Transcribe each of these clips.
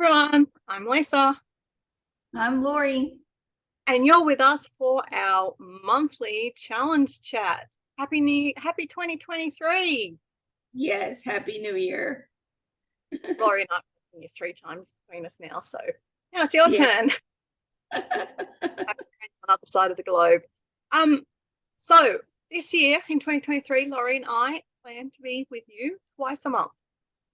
everyone, I'm Lisa. I'm Lori. And you're with us for our monthly challenge chat. Happy 2023. Yes, Happy New Year. Lori and I have been here 3 times between us now, so now it's your turn. On the other side of the globe. So this year in 2023, Lori and I plan to be with you twice a month.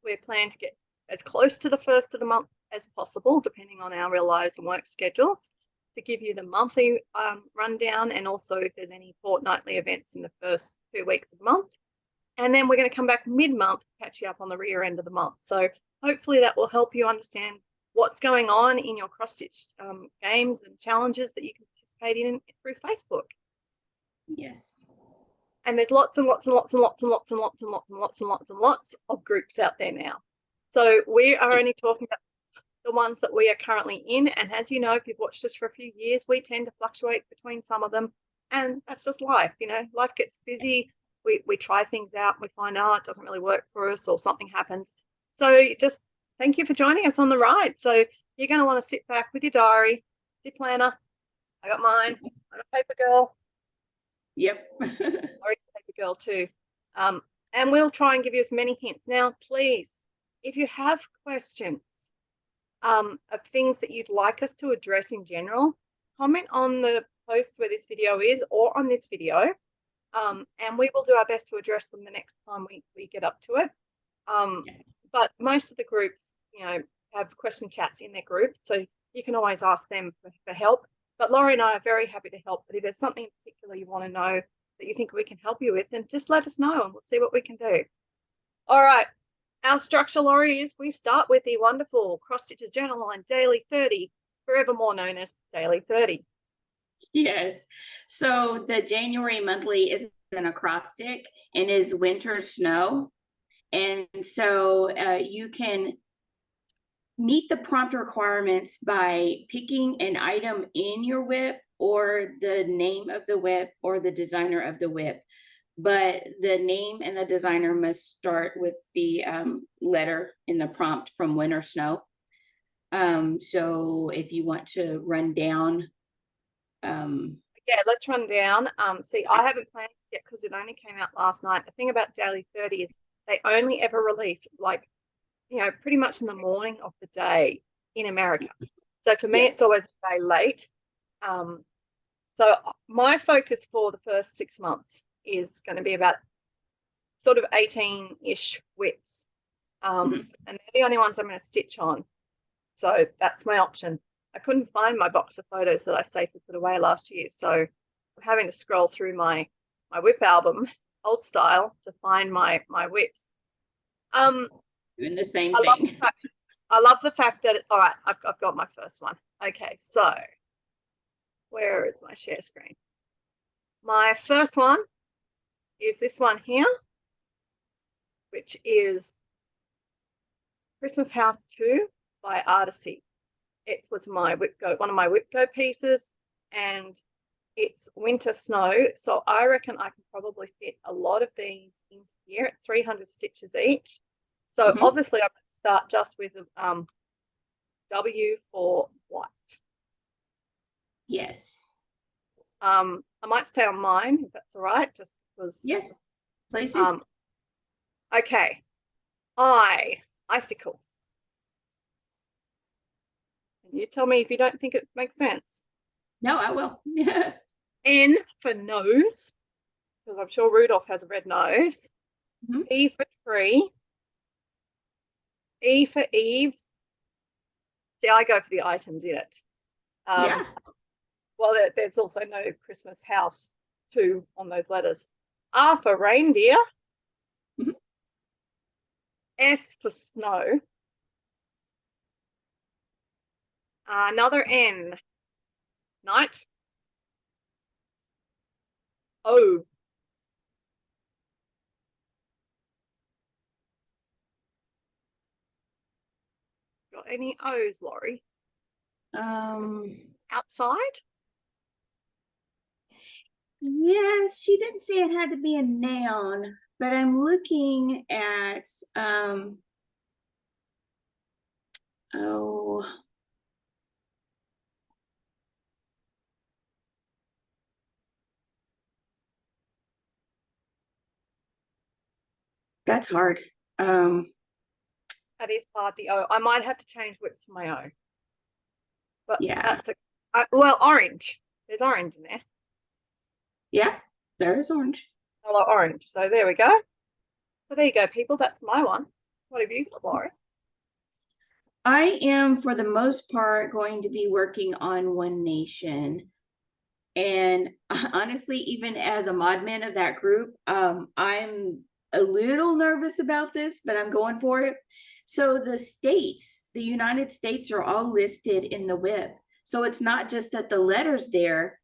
We're planning to get as close to the first of the month as possible, depending on our real lives and work schedules, to give you the monthly rundown, and also if there's any fortnightly events in the first 2 weeks of the month. And then we're going to come back mid-month to catch you up on the rear end of the month. So hopefully that will help you understand what's going on in your cross-stitch games and challenges that you can participate in through Facebook. Yes. And there's lots and lots and lots and lots and lots and lots and lots and lots and lots and lots of groups out there now. So we are only talking about the ones that we are currently in. And as you know, if you've watched us for a few years, we tend to fluctuate between some of them. And that's just life. You know, life gets busy. We try things out. We find out it doesn't really work for us, or something happens. So just thank you for joining us on the ride. So you're going to want to sit back with your diary, your planner. I got mine. I'm a paper girl. Yep. Sorry, paper girl too. And we'll try and give you as many hints. Now, please, if you have questions of things that you'd like us to address in general, comment on the post where this video is or on this video, and we will do our best to address them the next time we get up to it. But most of the groups, you know, have question chats in their group, so you can always ask them for help. But Laurie and I are very happy to help. But if there's something in particular you want to know that you think we can help you with, then just let us know and we'll see what we can do. All right. Our structure, Laurie, is we start with the wonderful Cross Stitchers Journal Line Daily 30, forevermore known as Daily 30. Yes. So the January monthly is an acrostic and is winter snow. And so you can meet the prompt requirements by picking an item in your WIP or the name of the WIP or the designer of the WIP. But the name and the designer must start with the letter in the prompt from winter snow. So if you want to run down. Yeah, let's run down. See, I haven't planned yet because it only came out last night. The thing about Daily 30 is they only ever release, like, you know, pretty much in the morning of the day in America. So for me, yes, it's always a day late. So my focus for the first 6 months is going to be about sort of 18-ish whips. And they're the only ones I'm going to stitch on. So that's my option. I couldn't find my box of photos that I safely put away last year. So I'm having to scroll through my whip album, old style, to find my whips. Doing the same thing. I love the fact that, all right, I've got my first one. Okay, so where is my share screen? My first one is this one here, which is Christmas House 2 by Artisy. It was my one of my Whip Go pieces, and it's winter snow. So I reckon I can probably fit a lot of these into here at 300 stitches each. So obviously I'm going to start just with W for white. Yes. I might stay on mine if that's all right, just because. Yes, please do. Okay. Icicles. You tell me if you don't think it makes sense. No, I will. N for nose, because I'm sure Rudolph has a red nose. E for tree. E for eaves. See, I go for the items in it. Yeah. Well, there's also no Christmas house 2 on those letters. R for reindeer. S for snow. Another N. Night. O. Got any O's, Laurie? Outside? Yes, she didn't say it had to be a noun, but I'm looking at Oh, that's hard. That is hard. The O. I might have to change whips for my O. But Yeah. that's well, orange. There's orange in there. Yeah, there is orange. I like orange. So there we go. So there you go, people. That's my one. What have you got, Laura? I am, for the most part, going to be working on One Nation. And honestly, even as a modman of that group, I'm a little nervous about this, but I'm going for it. So the states, the United States, are all listed in the WIP. So it's not just that the letter's there,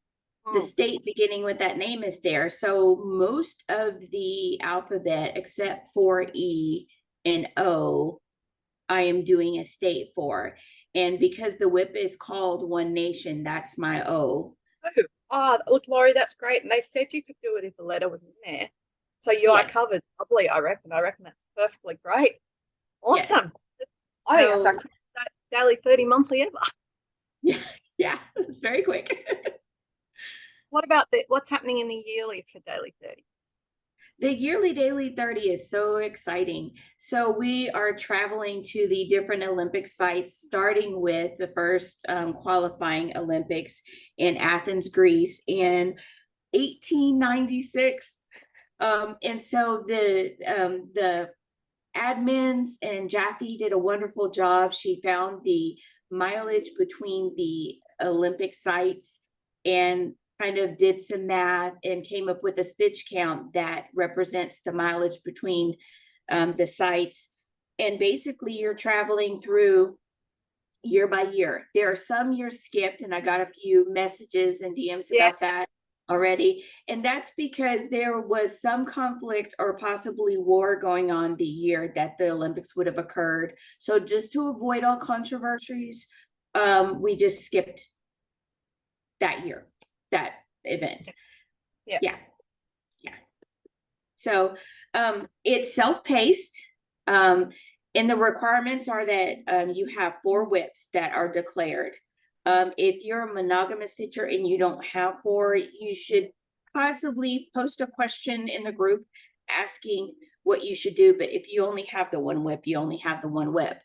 the state beginning with that name is there. So most of the alphabet, except for E and O, I am doing a state for. And because the WIP is called One Nation, that's my O. Oh, look, Laurie, that's great. And they said you could do it if the letter was in there. So you are Yes. covered. Lovely, I reckon. I reckon that's perfectly great. Awesome. Yes. I think that's So, our daily 30 monthly ever. yeah, it's very quick. What about what's happening in the yearlies for daily 30? The yearly daily 30 is so exciting. So we are traveling to the different Olympic sites, starting with the first qualifying Olympics in Athens, Greece in 1896. And so the admins and Jaffe did a wonderful job. She found the mileage between the Olympic sites and kind of did some math and came up with a stitch count that represents the mileage between the sites. And basically, you're traveling through year by year. There are some years skipped, and I got a few messages and DMs about that already. And that's because there was some conflict or possibly war going on the year that the Olympics would have occurred. So just to avoid all controversies, we just skipped that year, that event. Yeah. Yeah. Yeah. So it's self-paced. And the requirements are that you have 4 whips that are declared. If you're a monogamous stitcher and you don't have 4, you should possibly post a question in the group asking what you should do. But if you only have the 1 whip, you only have the 1 whip.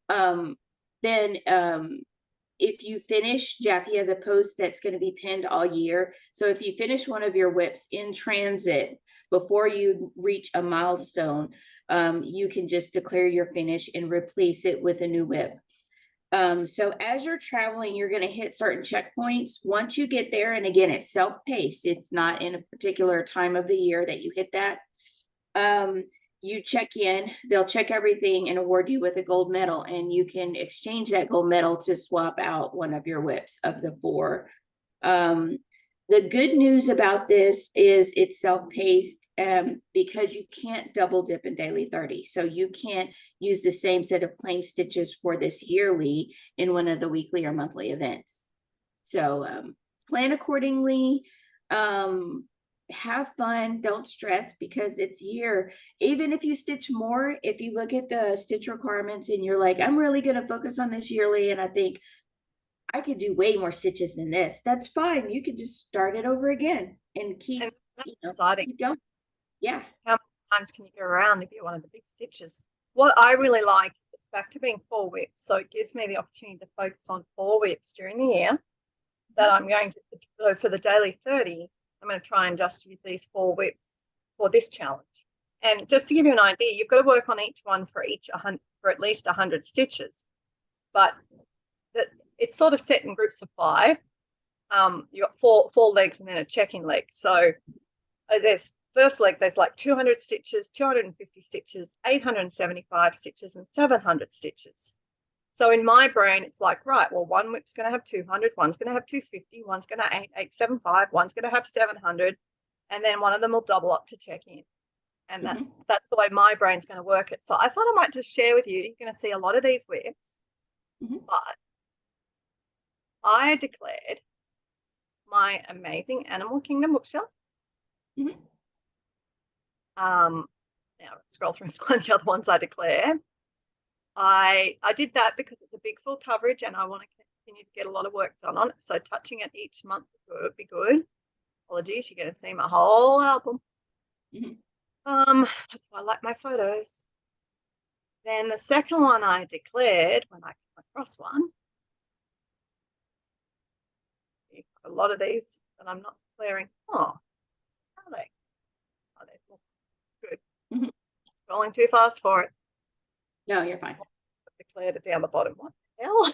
Then if you finish, Jackie has a post that's going to be pinned all year. So if you finish one of your whips in transit before you reach a milestone, you can just declare your finish and replace it with a new whip. So as you're traveling, you're going to hit certain checkpoints. Once you get there, and again, it's self-paced. It's not in a particular time of the year that you hit that. You check in, they'll check everything and award you with a gold medal, and you can exchange that gold medal to swap out one of your whips of the 4. The good news about this is it's self-paced because you can't double dip in daily 30. So you can't use the same set of claim stitches for this yearly in one of the weekly or monthly events. So plan accordingly. Have fun, don't stress, because it's year. Even if you stitch more, if you look at the stitch requirements and you're like, I'm really going to focus on this yearly and I think I could do way more stitches than this, that's fine. You could just start it over again and keep, keep going. Yeah. How many times can you go around if you're one of the big stitches? What I really like is back to being 4 whips. So it gives me the opportunity to focus on 4 whips during the year that I'm going to go for the daily 30. I'm going to try and just use these 4 whips for this challenge. And just to give you an idea, you've got to work on each one for at least 100 stitches. But it's sort of set in groups of 5. You've got four legs and then a check-in leg. So there's first leg, there's like 200 stitches, 250 stitches, 875 stitches, and 700 stitches. So in my brain, it's like, right, well, one whip's going to have 200, one's going to have 250, one's going to 875, one's going to have 700, and then one of them will double up to check in. And that's the way my brain's going to work it. So I thought I might just share with you, you're going to see a lot of these whips, but I declared my amazing Animal Kingdom bookshelf. Now scroll through and find the other ones I declared. I did that because it's a big full coverage and I want to continue to get a lot of work done on it. So touching it each month would be good. Apologies, you're going to see my whole album. That's why I like my photos. Then the second one I declared when I came across one. A lot of these that I'm not declaring. Oh, are they? Oh, they're good. Rolling too fast for it. No, you're fine. I declared it down the bottom. What the hell?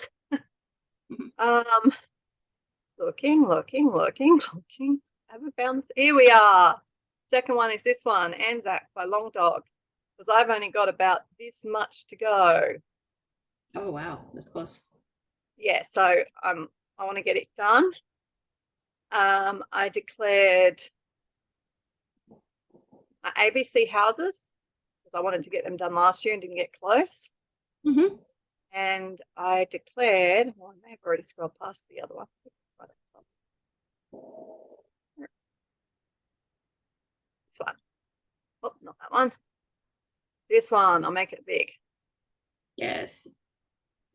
Looking. Haven't found this. Here we are. Second one is this one, Anzac by Long Dog, because I've only got about this much to go. Oh wow, that's close. Yeah, so I want to get it done. I declared ABC houses because I wanted to get them done last year and didn't get close. And I declared, well, I may have already scrolled past the other one. This one. Oh, not that one. This one, I'll make it big. Yes.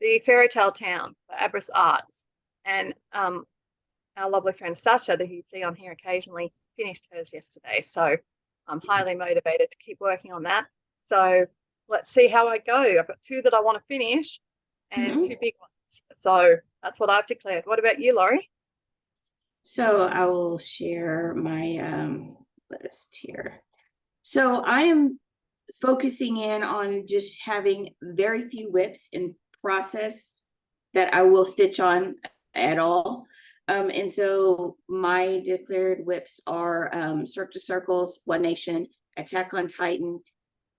The Fairy Tale Town by Abris Arts. And our lovely friend Sasha, that you see on here occasionally, finished hers yesterday. So I'm highly motivated to keep working on that. So let's see how I go. I've got 2 that I want to finish and 2 big ones. So that's what I've declared. What about you, Laurie? So I will share my list here. So I am focusing in on just having very few whips in process that I will stitch on at all. And so my declared whips are Cirque du Circles, One Nation, Attack on Titan,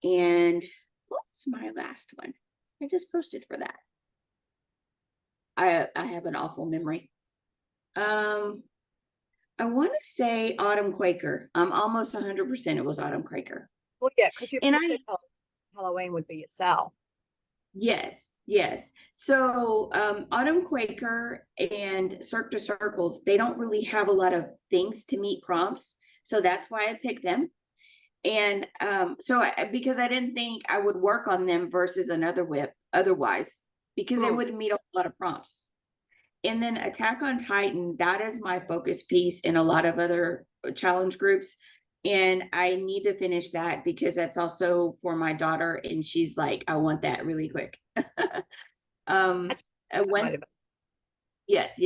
and what's my last one? I just posted for that. I have an awful memory. I want to say Autumn Quaker. I'm almost 100% it was Autumn Quaker. Well, yeah, because you said Halloween would be yourself. Yes. So Autumn Quaker and Cirque du Circles, they don't really have a lot of things to meet prompts. So that's why I picked them. And because I didn't think I would work on them versus another whip otherwise, because it wouldn't meet a lot of prompts. And then Attack on Titan, that is my focus piece in a lot of other challenge groups. And I need to finish that because that's also for my daughter. And she's like, I want that really quick. Yes.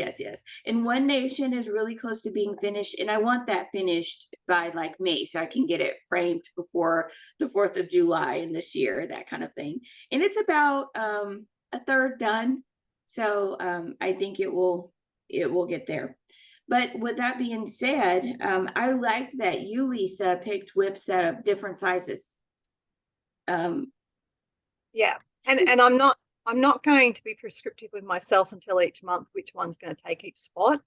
And One Nation is really close to being finished. And I want that finished by like May so I can get it framed before the 4th of July in this year, that kind of thing. And it's about a third done. So I think it will get there. But with that being said, I like that you, Lisa, picked whips that of different sizes. Yeah, and I'm not going to be prescriptive with myself until each month which one's going to take each spot.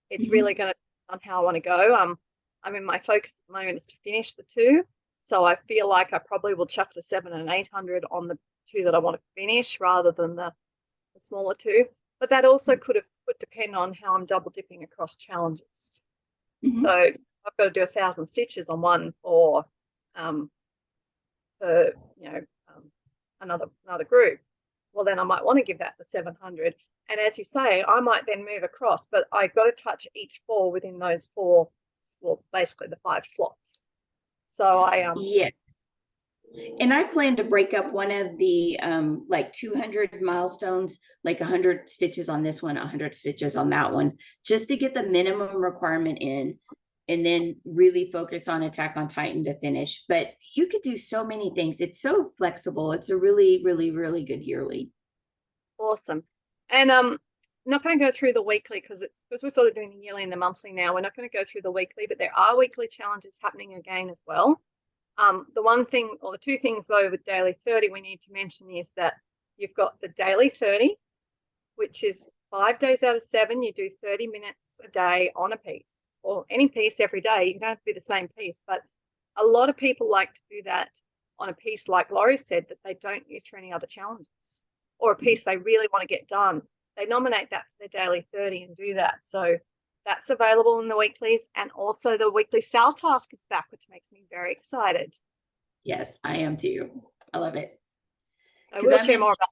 It's really going to depend on how I want to go. I mean, my focus at the moment is to finish the 2, so I feel like I probably will chuck the 700 and 800 on the 2 that I want to finish rather than the smaller 2. But that also could depend on how I'm double dipping across challenges. So I've got to do 1,000 stitches on one for another group. Well, then I might want to give that the 700. And as you say, I might then move across, but I've got to touch each 4 within those 4, well, basically the 5 slots. So and I plan to break up one of the like 200 milestones, like 100 stitches on this one, 100 stitches on that one, just to get the minimum requirement in, and then really focus on Attack on Titan to finish. But you could do so many things. It's so flexible. It's a really, really, really good yearly. Awesome. And I'm not going to go through the weekly because we're sort of doing the yearly and the monthly now. We're not going to go through the weekly, but there are weekly challenges happening again as well. The one thing, or the 2 things though, with daily 30 we need to mention is that you've got the daily 30, which is 5 days out of 7, you do 30 minutes a day on a piece, or any piece every day. You don't have to be the same piece, but a lot of people like to do that on a piece, like Laurie said, that they don't use for any other challenges, or a piece they really want to get done. They nominate that for their daily 30 and do that. So that's available in the weeklies, and also the weekly Sal task is back, which makes me very excited. Yes, I am too. I love it. I will share more about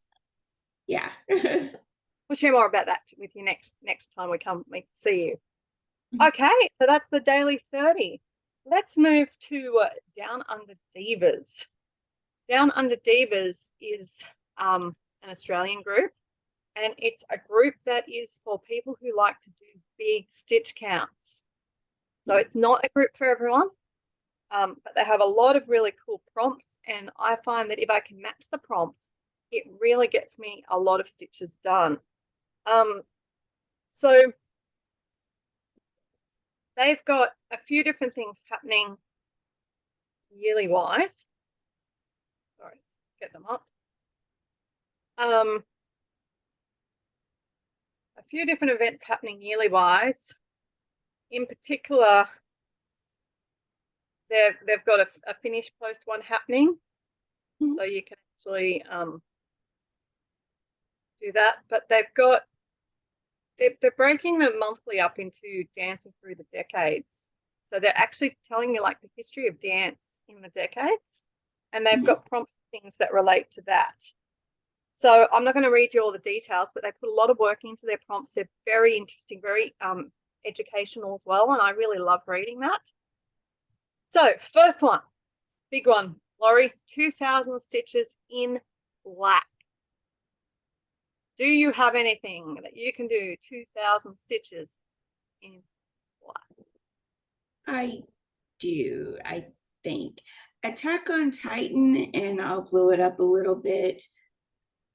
Yeah. We'll share more about that with you next time we see you. Okay, so that's the daily 30. Let's move to Down Under Divas. Down Under Divas is an Australian group, and it's a group that is for people who like to do big stitch counts. So it's not a group for everyone, but they have a lot of really cool prompts, and I find that if I can match the prompts, it really gets me a lot of stitches done. So they've got a few different things happening yearly wise. Sorry, get them up. A few different events happening yearly wise. In particular, they've got a finish post one happening, so you can actually do that. But they're breaking them monthly up into dancing through the decades. So they're actually telling you like the history of dance in the decades, and they've got prompts and things that relate to that. So I'm not going to read you all the details, but they put a lot of work into their prompts. They're very interesting, very educational as well, and I really love reading that. So first one, big one, Laurie, 2,000 stitches in black. Do you have anything that you can do 2,000 stitches in black? I do, I think. Attack on Titan, and I'll blow it up a little bit.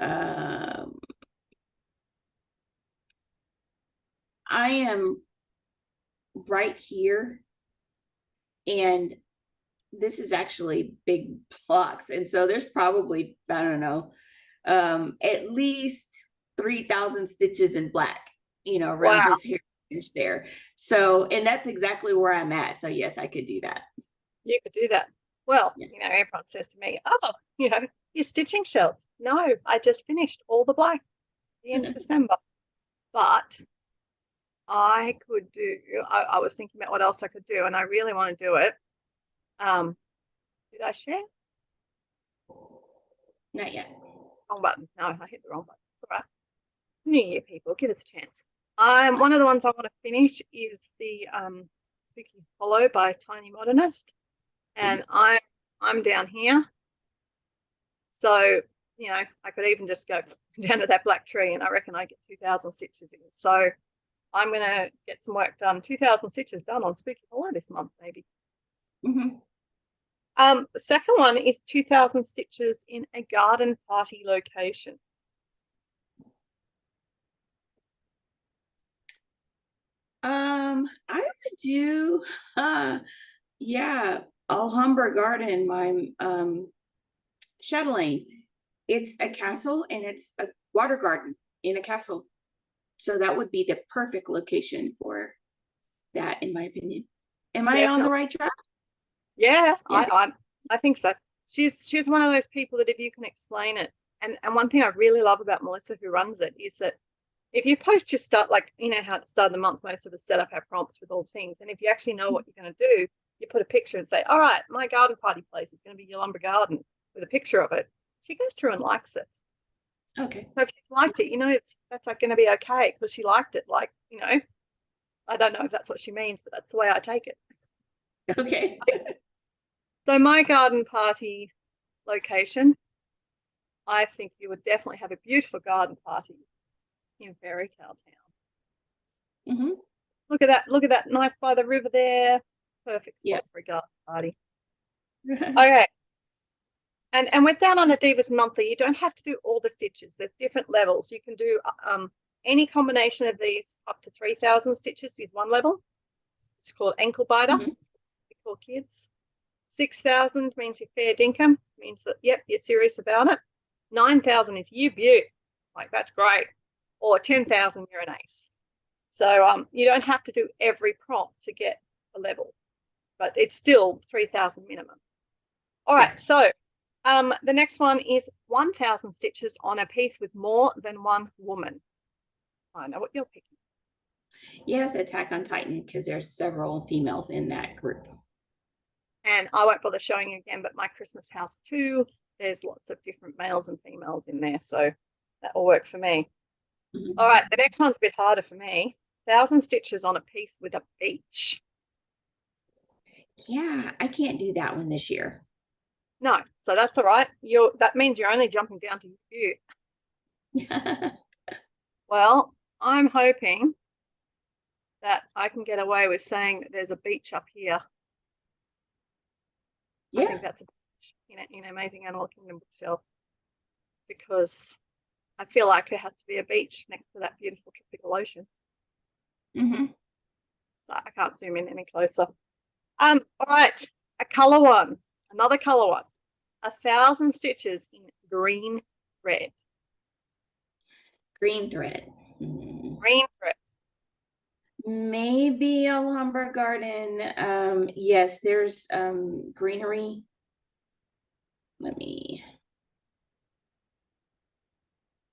I am right here, and this is actually big blocks, and so there's probably, I don't know, at least 3,000 stitches in black, around his hair there. So, and that's exactly where I'm at. So yes, I could do that. You could do that. Well, everyone says to me, oh, you're stitching shelf. No, I just finished all the black at the end of December. But I could do, I was thinking about what else I could do, and I really want to do it. Did I share? Not yet. Wrong button. No, I hit the wrong button. All right. New Year, people, give us a chance. One of the ones I want to finish is the Spooky Hollow by Tiny Modernist, and I'm down here. So, I could even just go down to that black tree, and I reckon I get 2,000 stitches in. So I'm going to get some work done, 2,000 stitches done on Spooky Hollow this month, maybe. The second one is 2,000 stitches in a garden party location. I would do, Alhambra Garden, my Chatelaine. It's a castle, and it's a water garden in a castle. So that would be the perfect location for that, in my opinion. Am I on the right track? Yeah. I think so. She's one of those people that if you can explain it, and one thing I really love about Melissa, who runs it, is that if you post your start, like how at the start of the month most of us set up our prompts with all things, and if you actually know what you're going to do, you put a picture and say, all right, my garden party place is going to be Yalumba Garden, with a picture of it. She goes through and likes it. Okay. So if she's liked it, that's like going to be okay, because she liked it. Like, I don't know if that's what she means, but that's the way I take it. Okay. So my garden party location, I think you would definitely have a beautiful garden party in Fairy Tale Town. Look at that, nice by the river there. Perfect spot for a garden party. Okay. And we're down on a Divas monthly. You don't have to do all the stitches. There's different levels. You can do any combination of these up to 3,000 stitches is one level. It's called ankle biter. We call kids. 6,000 means you're fair dinkum. Means that you're serious about it. 9,000 is you beaut. Like, that's great. Or 10,000, you're an ace. So you don't have to do every prompt to get a level, but it's still 3,000 minimum. All right. So the next one is 1,000 stitches on a piece with more than one woman. I know what you're picking. Yes, Attack on Titan, because there's several females in that group. And I won't bother showing you again, but My Christmas House too, there's lots of different males and females in there. So That will work for me. Mhm. All right, the next one's a bit harder for me. 1,000 stitches on a piece with a beach. Yeah, I can't do that one this year. No, so that's all right. That means you're only jumping down to you. Well, I'm hoping that I can get away with saying that there's a beach up here. I Yeah. think that's a beach in Amazing Animal Kingdom bookshelf, because I feel like there has to be a beach next to that beautiful tropical ocean. Hmm. So I can't zoom in any closer. All right, a color one, another color one. 1,000 stitches in green thread. Green thread. Mm. Green thread. Maybe Alhambra Garden. Yes, there's greenery. Let me,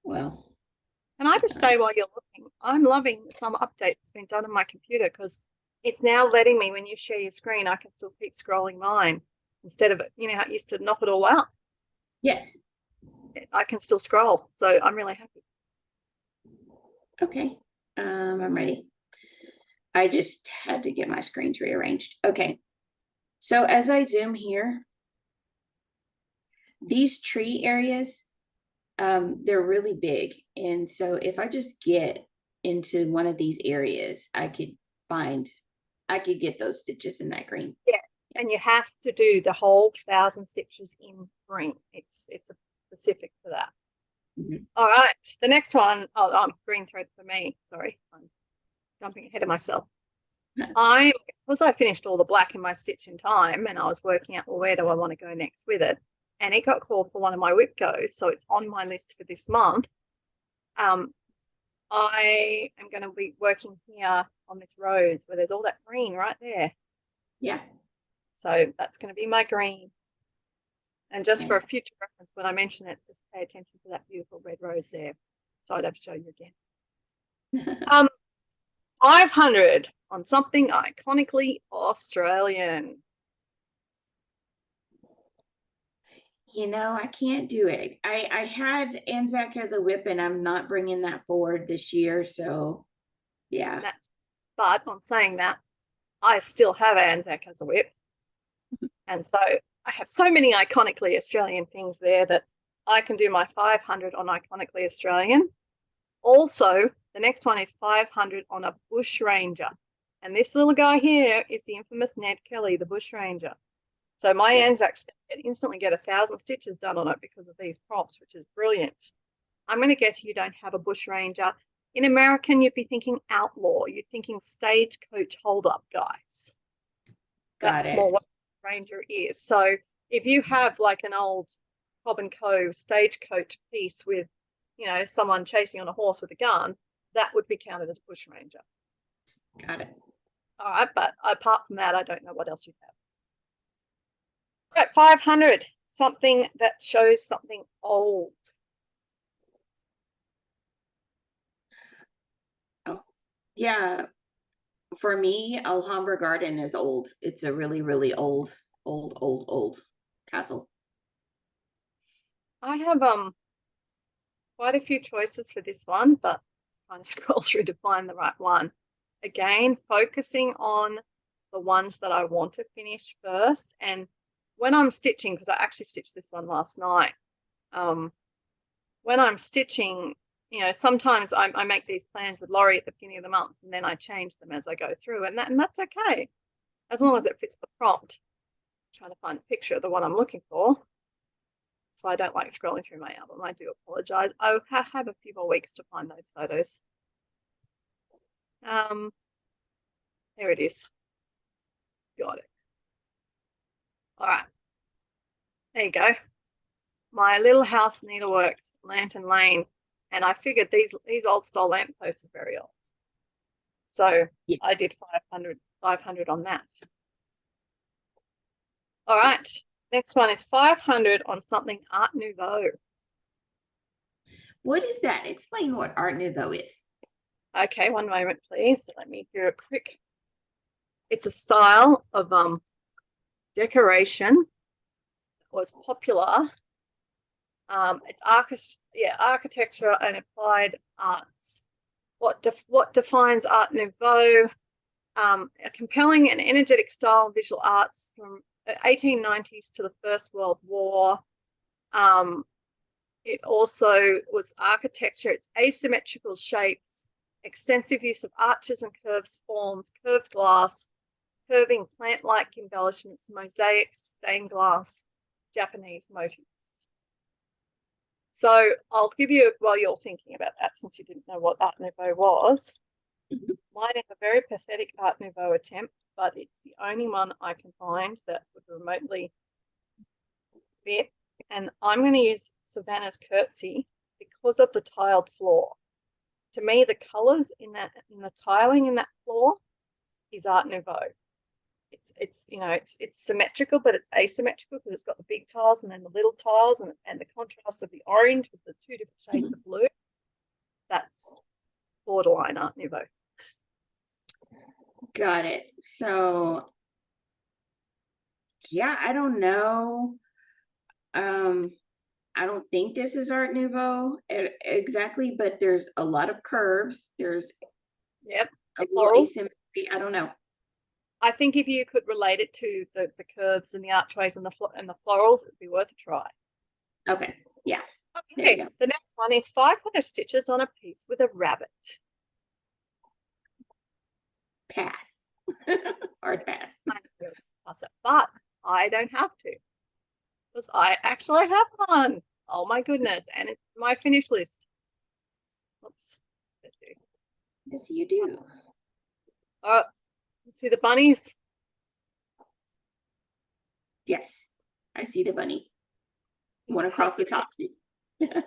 well, Can I just say while you're looking, I'm loving some update that's been done on my computer, because it's now letting me, when you share your screen, I can still keep scrolling mine instead of, how it used to knock it all out. yes. I can still scroll. So I'm really happy. Okay. I'm ready. I just had to get my screens rearranged. Okay. So as I zoom here, these tree areas, they're really big. And so if I just get into one of these areas, I could get those stitches in that green. Yeah. And you have to do the whole 1,000 stitches in green. It's a specific for that. Mhm. All right. The next one, green thread for me. Sorry. I'm jumping ahead of myself. Because I finished all the black in my stitch in time, and I was working out, well, where do I want to go next with it? And it got called for one of my whip goes, so it's on my list for this month. I am going to be working here on this rose where there's all that green right there. Yeah. So that's going to be my green. And just for a Nice. future reference, when I mention it, just pay attention to that beautiful red rose there. So I'd have to show you again. 500 on something iconically Australian. I can't do it. I had Anzac as a whip, and I'm not bringing that forward this year. So, yeah. But on saying that, I still have Anzac as a whip. And so I have so many iconically Australian things there that I can do my 500 on iconically Australian. Also, the next one is 500 on a bush ranger. And this little guy here is the infamous Ned Kelly, the bush ranger. So my Anzacs instantly get 1,000 stitches done on it because of these prompts, which is brilliant. I'm going to guess you don't have a bush ranger. In American, you'd be thinking outlaw. You're thinking stagecoach hold-up guys. Got That's more it. what a ranger is. So if you have like an old Cobb and Co. stagecoach piece with, someone chasing on a horse with a gun, that would be counted as bush ranger. Got it. All right, but apart from that, I don't know what else you have. All right, 500, something that shows something old. Oh, yeah. For me, Alhambra Garden is old. It's a really, really old castle. I have quite a few choices for this one, but trying to scroll through to find the right one. Again, focusing on the ones that I want to finish first. And when I'm stitching, because I actually stitched this one last night, when I'm stitching, sometimes I make these plans with Laurie at the beginning of the month, and then I change them as I go through, and that's okay, as long as it fits the prompt. I'm trying to find a picture of the one I'm looking for. So I don't like scrolling through my album. I do apologize. I have a few more weeks to find those photos. There it is. Got it. All right. There you go. My little house needleworks, Lantern Lane. And I figured these old style lampposts are very old. So Yeah. I did 500 on that. All right. Next one is 500 on something Art Nouveau. What is that? Explain what Art Nouveau is. Okay, one moment, please. Let me do a quick. It's a style of decoration that was popular It's architecture and applied arts. What defines Art Nouveau? A compelling and energetic style of visual arts from the 1890s to the First World War. It also was architecture. It's asymmetrical shapes, extensive use of arches and curves, forms, curved glass, curving plant-like embellishments, mosaics, stained glass, Japanese motifs. So I'll give you, while you're thinking about that, since you didn't know what Art Nouveau was, mine is a very pathetic Art Nouveau attempt, but it's the only one I can find that would remotely fit. And I'm going to use Savannah's Curtsy because of the tiled floor. To me, the colours in the tiling in that floor is Art Nouveau. It's symmetrical, but it's asymmetrical because it's got the big tiles and then the little tiles, and the contrast of the orange with the two different shades of blue. That's borderline Art Nouveau. Got it. So yeah, I don't know. I don't think this is Art Nouveau exactly, but there's a lot of curves. There's a little asymmetry. I don't know. I think if you could relate it to the curves and the archways and the florals, it'd be worth a try. Okay. Yeah. Okay. The next one is 500 stitches on a piece with a rabbit. Pass. Hard pass. But I don't have to, because I actually have one. Oh my goodness. And it's my finish list. Oops. Yes, you do. See the bunnies? Yes, I see the bunny. One across the top. Right,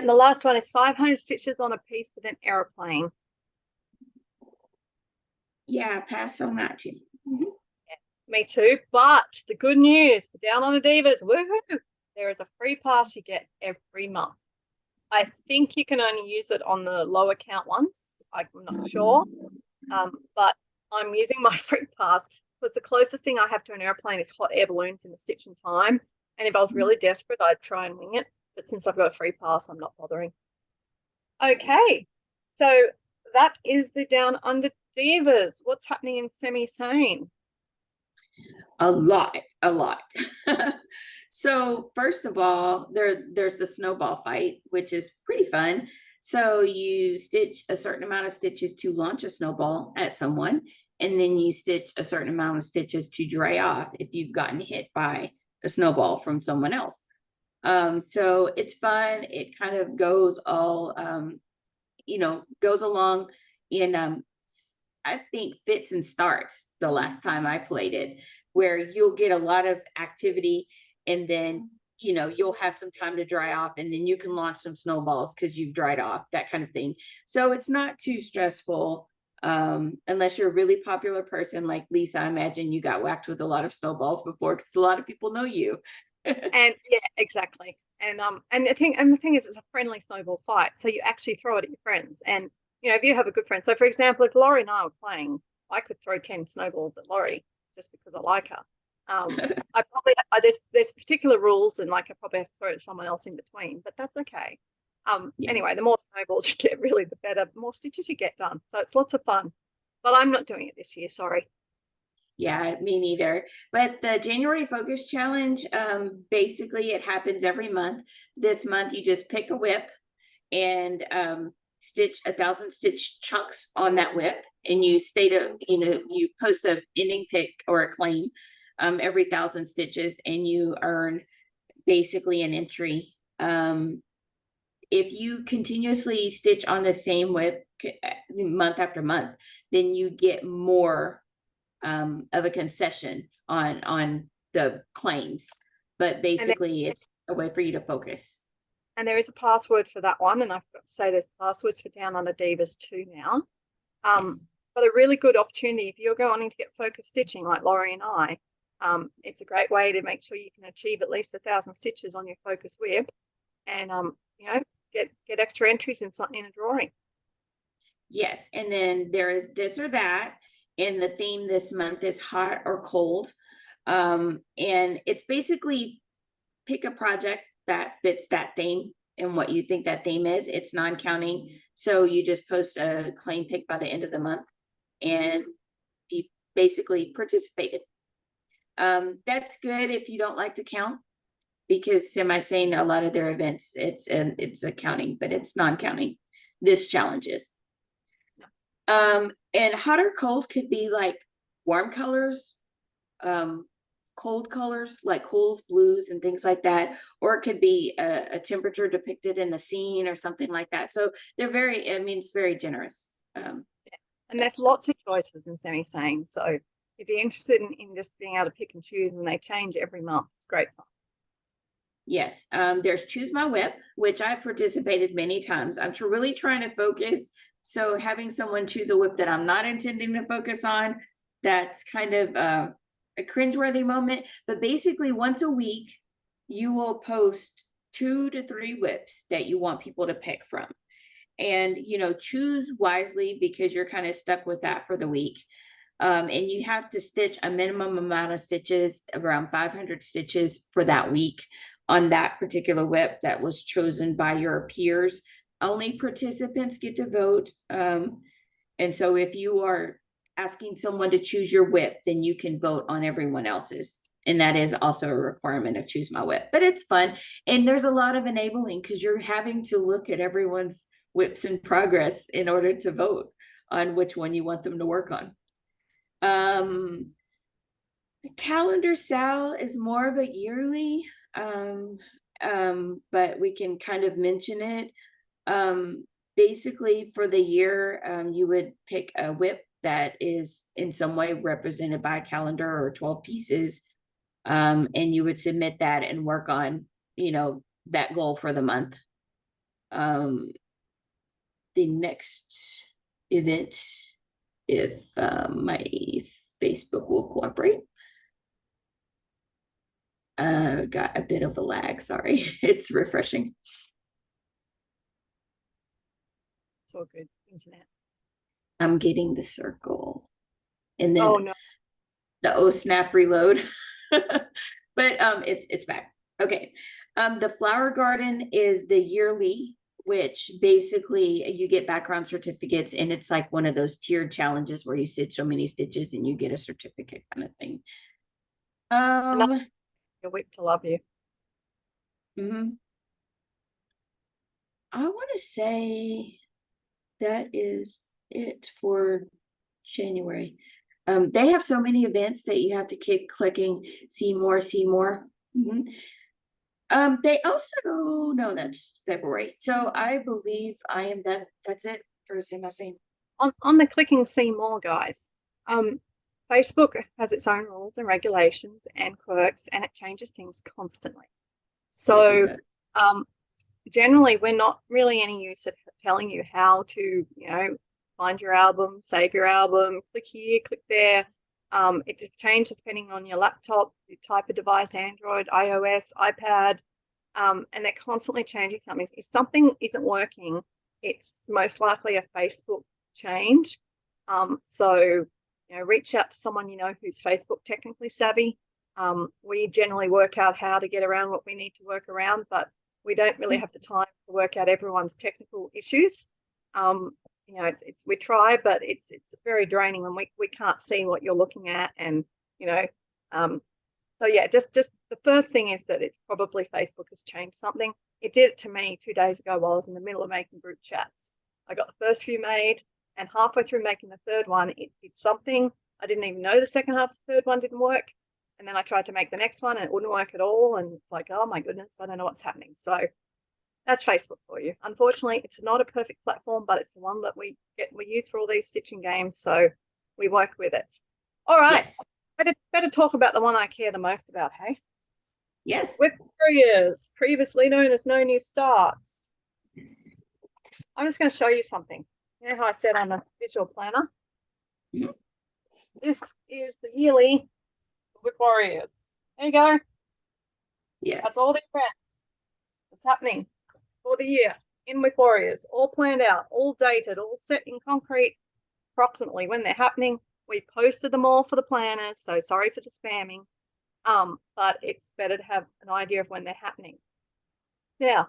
and the last one is 500 stitches on a piece with an aeroplane. Yeah, pass on that too. Mm-hmm. Yeah, me too. But the good news for Down on the Divas, woohoo! There is a free pass you get every month. I think you can only use it on the lower count ones. I'm not sure. But I'm using my free pass because the closest thing I have to an airplane is hot air balloons in the stitching time. And if I was really desperate, I'd try and wing it. But since I've got a free pass, I'm not bothering. Okay, so that is the Down Under Divas. What's happening in Semisane? A lot. So first of all, there's the snowball fight, which is pretty fun. So you stitch a certain amount of stitches to launch a snowball at someone, and then you stitch a certain amount of stitches to dry off if you've gotten hit by a snowball from someone else. So it's fun. It kind of goes all, goes along in, I think fits and starts the last time I played it, where you'll get a lot of activity and then, you'll have some time to dry off and then you can launch some snowballs because you've dried off, that kind of thing. So it's not too stressful. Unless you're a really popular person like Lisa. I imagine you got whacked with a lot of snowballs before because a lot of people know you. And yeah, exactly. And the thing is, it's a friendly snowball fight. So you actually throw it at your friends. And if you have a good friend. So for example, if Laurie and I were playing, I could throw 10 snowballs at Laurie just because I like her. I probably there's particular rules, and I probably have to throw it at someone else in between, but that's okay. Anyway, the more snowballs you get, really, the better, the more stitches you get done. So it's lots of fun. But I'm not doing it this year, sorry. Yeah, me neither. But the January Focus Challenge, basically it happens every month. This month you just pick a whip and stitch 1,000 stitch chunks on that whip, and you you post a ending pick or a claim every 1,000 stitches, and you earn basically an entry. If you continuously stitch on the same whip month after month, then you get more of a concession on the claims. But basically it's a way for you to focus. And there is a password for that one, and I've got to say there's passwords for Down Under Divas too now. Yes. But a really good opportunity if you're wanting to get focus stitching like Laurie and I. It's a great way to make sure you can achieve at least 1,000 stitches on your focus whip, and get extra entries in a drawing. Yes, and then there is this or that, and the theme this month is hot or cold, and it's basically pick a project that fits that theme and what you think that theme is. It's non-counting. So you just post a claim pick by the end of the month and you basically participated. That's good if you don't like to count, because Semisane, a lot of their events, it's accounting, but it's non-counting. This challenge is. And hot or cold could be like warm colors, cold colors like cools, blues, and things like that, or it could be a temperature depicted in a scene or something like that. So they're very, I mean, it's very generous. And there's lots of choices in Semisane. So if you're interested in just being able to pick and choose, and they change every month, it's great fun. Yes, there's Choose My Whip, which I've participated many times. I'm really trying to focus. So having someone choose a whip that I'm not intending to focus on, that's kind of a cringeworthy moment. But basically, once a week, you will post 2 to 3 whips that you want people to pick from. And, you know, choose wisely, because you're kind of stuck with that for the week. And you have to stitch a minimum amount of stitches, around 500 stitches for that week on that particular whip that was chosen by your peers. Only participants get to vote. And so if you are asking someone to choose your whip, then you can vote on everyone else's. And that is also a requirement of Choose My Whip. But it's fun. And there's a lot of enabling, because you're having to look at everyone's whips in progress in order to vote on which one you want them to work on. Calendar Sal is more of a yearly, but we can kind of mention it. Basically for the year, you would pick a whip that is in some way represented by a calendar or 12 pieces. And you would submit that and work on, you know, that goal for the month. The next event, if my Facebook will cooperate. Got a bit of a lag, sorry. It's refreshing. It's all good, internet. I'm getting the circle. And then oh no, the snap reload. But it's back. Okay. The flower garden is the yearly, which basically you get background certificates, and it's like one of those tiered challenges where you stitch so many stitches and you get a certificate kind of thing. your whip to love you. I want to say that is it for January. They have so many events that you have to keep clicking, see more, see more. They also, no, that's February. So I believe I am done. That's it for Semisane. On the clicking see more, guys, Facebook has its own rules and regulations and quirks, and it changes things constantly. So generally we're not really any use of telling you how to, you know, find your album, save your album, click here, click there. It changes depending on your laptop, your type of device, Android, iOS, iPad, and they're constantly changing something. If something isn't working, it's most likely a Facebook change. So, you know, reach out to someone you know who's Facebook technically savvy. We generally work out how to get around what we need to work around, but we don't really have the time to work out everyone's technical issues. You know, we try, but it's very draining when we can't see what you're looking at, and you know, so yeah, just the first thing is that it's probably Facebook has changed something. It did it to me 2 days ago while I was in the middle of making group chats. I got the first few made, and halfway through making the third one, it did something. I didn't even know the second half of the third one didn't work. And then I tried to make the next one and it wouldn't work at all. And it's like, oh my goodness, I don't know what's happening. So that's Facebook for you. Unfortunately, it's not a perfect platform, but it's the one that we use for all these stitching games. So we work with it. All right. Yes. Better talk about the one I care the most about, hey? Yes. Wip Warriors, previously known as No New Starts. I'm just going to show you something. You know how I said on the visual planner? Mm-hmm. This is the yearly Wip Warriors. There you go. Yes. That's all the events that's happening for the year in Wip Warriors. All planned out, all dated, all set in concrete, approximately when they're happening. We posted them all for the planners, so sorry for the spamming. but it's better to have an idea of when they're happening. Now,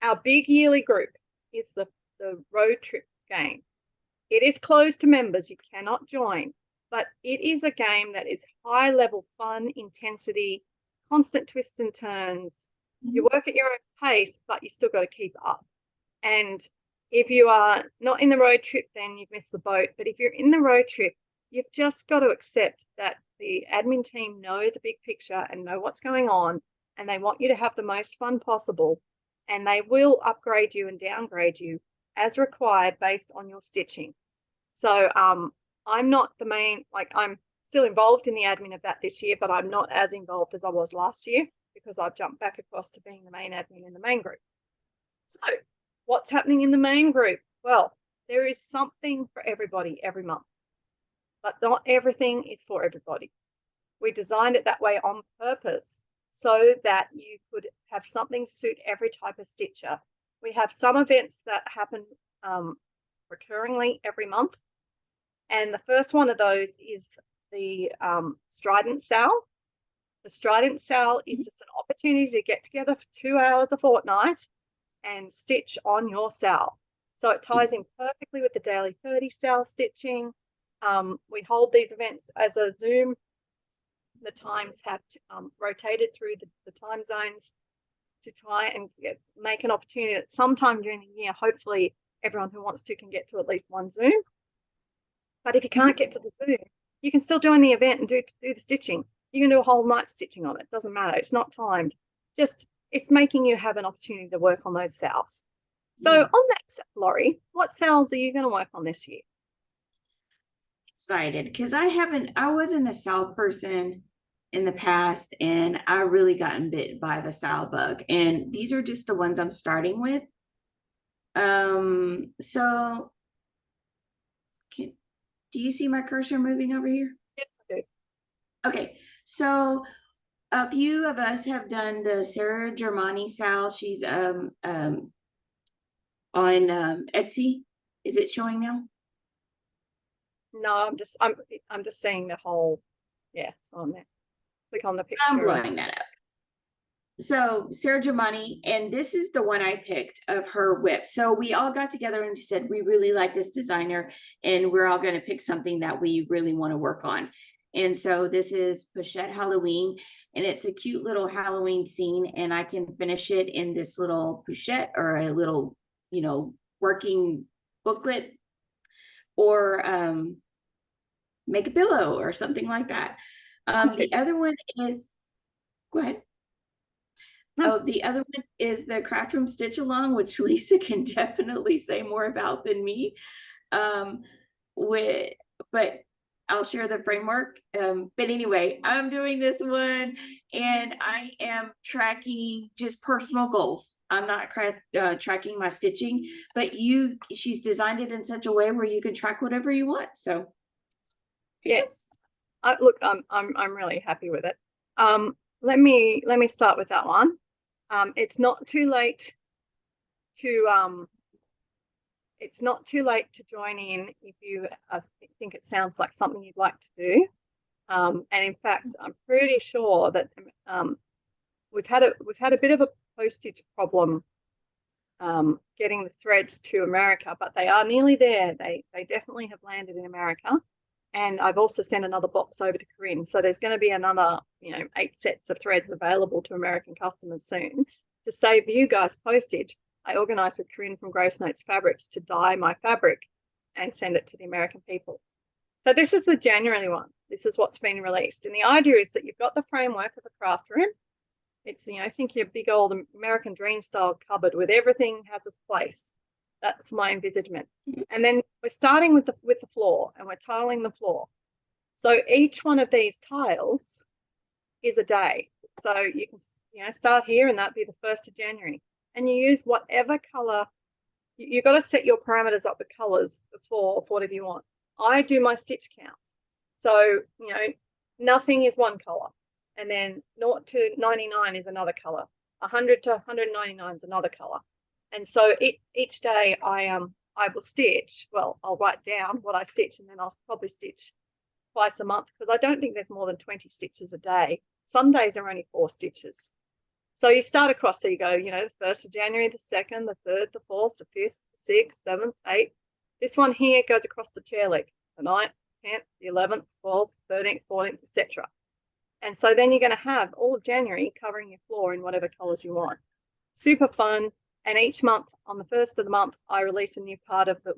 our big yearly group is the road trip game. It is closed to members. You cannot join, but it is a game that is high level fun, intensity, constant twists and turns. You work at your own pace, but you still got to keep up. And if you are not in the road trip, then you've missed the boat. But if you're in the road trip, you've just got to accept that the admin team know the big picture and know what's going on, and they want you to have the most fun possible, and they will upgrade you and downgrade you as required based on your stitching. So I'm not the main, like I'm still involved in the admin of that this year, but I'm not as involved as I was last year because I've jumped back across to being the main admin in the main group. So what's happening in the main group? Well, there is something for everybody every month, but not everything is for everybody. We designed it that way on purpose so that you could have something suit every type of stitcher. We have some events that happen recurringly every month. And the first one of those is the Strident Sal. The Strident Sal is just an opportunity to get together for 2 hours a fortnight and stitch on your sal. So it ties in perfectly with the daily 30 sal stitching. We hold these events as a Zoom. The times have rotated through the time zones to try and make an opportunity that sometime during the year, hopefully everyone who wants to can get to at least one Zoom. But if you can't get to the Zoom, you can still join the event and do the stitching. You can do a whole night stitching on it. Doesn't matter. It's not timed. Just it's making you have an opportunity to work on those sals. So on that, Laurie, what sals are you going to work on this year? Excited because I wasn't a sal person in the past, and I really gotten bit by the sal bug. And these are just the ones I'm starting with. So do you see my cursor moving over here? Yes, I do. Okay, so a few of us have done the Sarah Germani sal. She's on Etsy. Is it showing now? No, I'm just saying the whole. Yeah, it's on there. Click on the picture. I'm blowing that up. So Sarah Germani, and this is the one I picked of her whip. So we all got together and said we really like this designer, and we're all going to pick something that we really want to work on. And so this is Pochette Halloween, and it's a cute little Halloween scene, and I can finish it in this little pochette or a little, working booklet, or make a pillow or something like that. The other one is, go ahead. No. Oh, the other one is the Craft Room Stitch Along, which Lisa can definitely say more about than me. But I'll share the framework. But anyway, I'm doing this one, and I am tracking just personal goals. I'm not tracking my stitching, but she's designed it in such a way where you can track whatever you want. So yes, look, I'm really happy with it. Let me start with that one. It's not too late to join in if you think it sounds like something you'd like to do. And in fact, I'm pretty sure that we've had a bit of a postage problem getting the threads to America, but they are nearly there. They definitely have landed in America. And I've also sent another box over to Corinne. So there's going to be another, 8 sets of threads available to American customers soon. To save you guys postage, I organized with Corinne from Gross Notes Fabrics to dye my fabric and send it to the American people. So this is the January one. This is what's been released. And the idea is that you've got the framework of a craft room. It's, think your big old American dream style cupboard with everything has its place. That's my envisagement. And then we're starting with the floor, and we're tiling the floor. So each one of these tiles is a day. So you can start here, and that'd be the 1st of January. And you use whatever color. You've got to set your parameters up with colors before for whatever you want. I do my stitch count. So, nothing is one color. And then 0 to 99 is another color. 100 to 199 is another color. And so each day I will stitch. Well, I'll write down what I stitch, and then I'll probably stitch twice a month, because I don't think there's more than 20 stitches a day. some days are only 4 stitches. So you start across, so you go, you know, the 1st of January, the 2nd, the 3rd, the 4th, the 5th, the 6th, 7th, 8th. This one here goes across the chair leg, the 9th, 10th, the 11th, 12th, 13th, 14th, etc. And so then you're going to have all of January covering your floor in whatever colors you want. Super fun. And each month, on the 1st of the month, I release a new part of the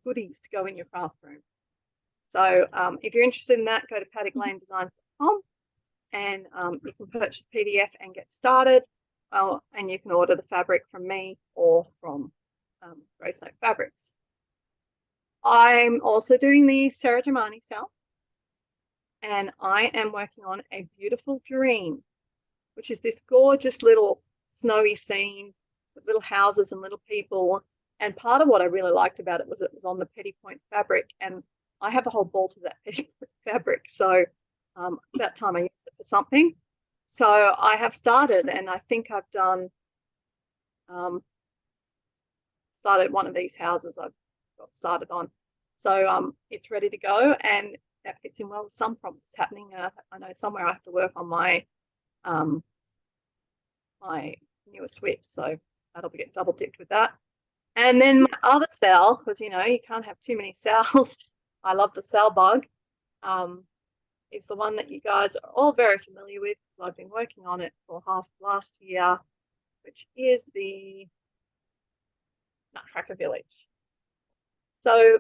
goodies to go in your craft room. So if you're interested in that, go to paddocklanedesigns.com and you can purchase PDF and get started. And you can order the fabric from me or from Grace Note Fabrics. I'm also doing the Semisane sale, and I am working on a beautiful dream, which is this gorgeous little snowy scene with little houses and little people. And part of what I really liked about it was on the Petit Point fabric, and I have a whole bolt of that Petit Point fabric. So it's about time I used it for something. So I have started, and I think I've done started one of these houses I've got started on. So it's ready to go, and that fits in well with some problems happening. I know somewhere I have to work on my my newest whip, so that'll get double dipped with that. And then my other cell, because you know you can't have too many cells. I love the cell bug. Is the one that you guys are all very familiar with, because I've been working on it for half last year, which is the Nutcracker Village. So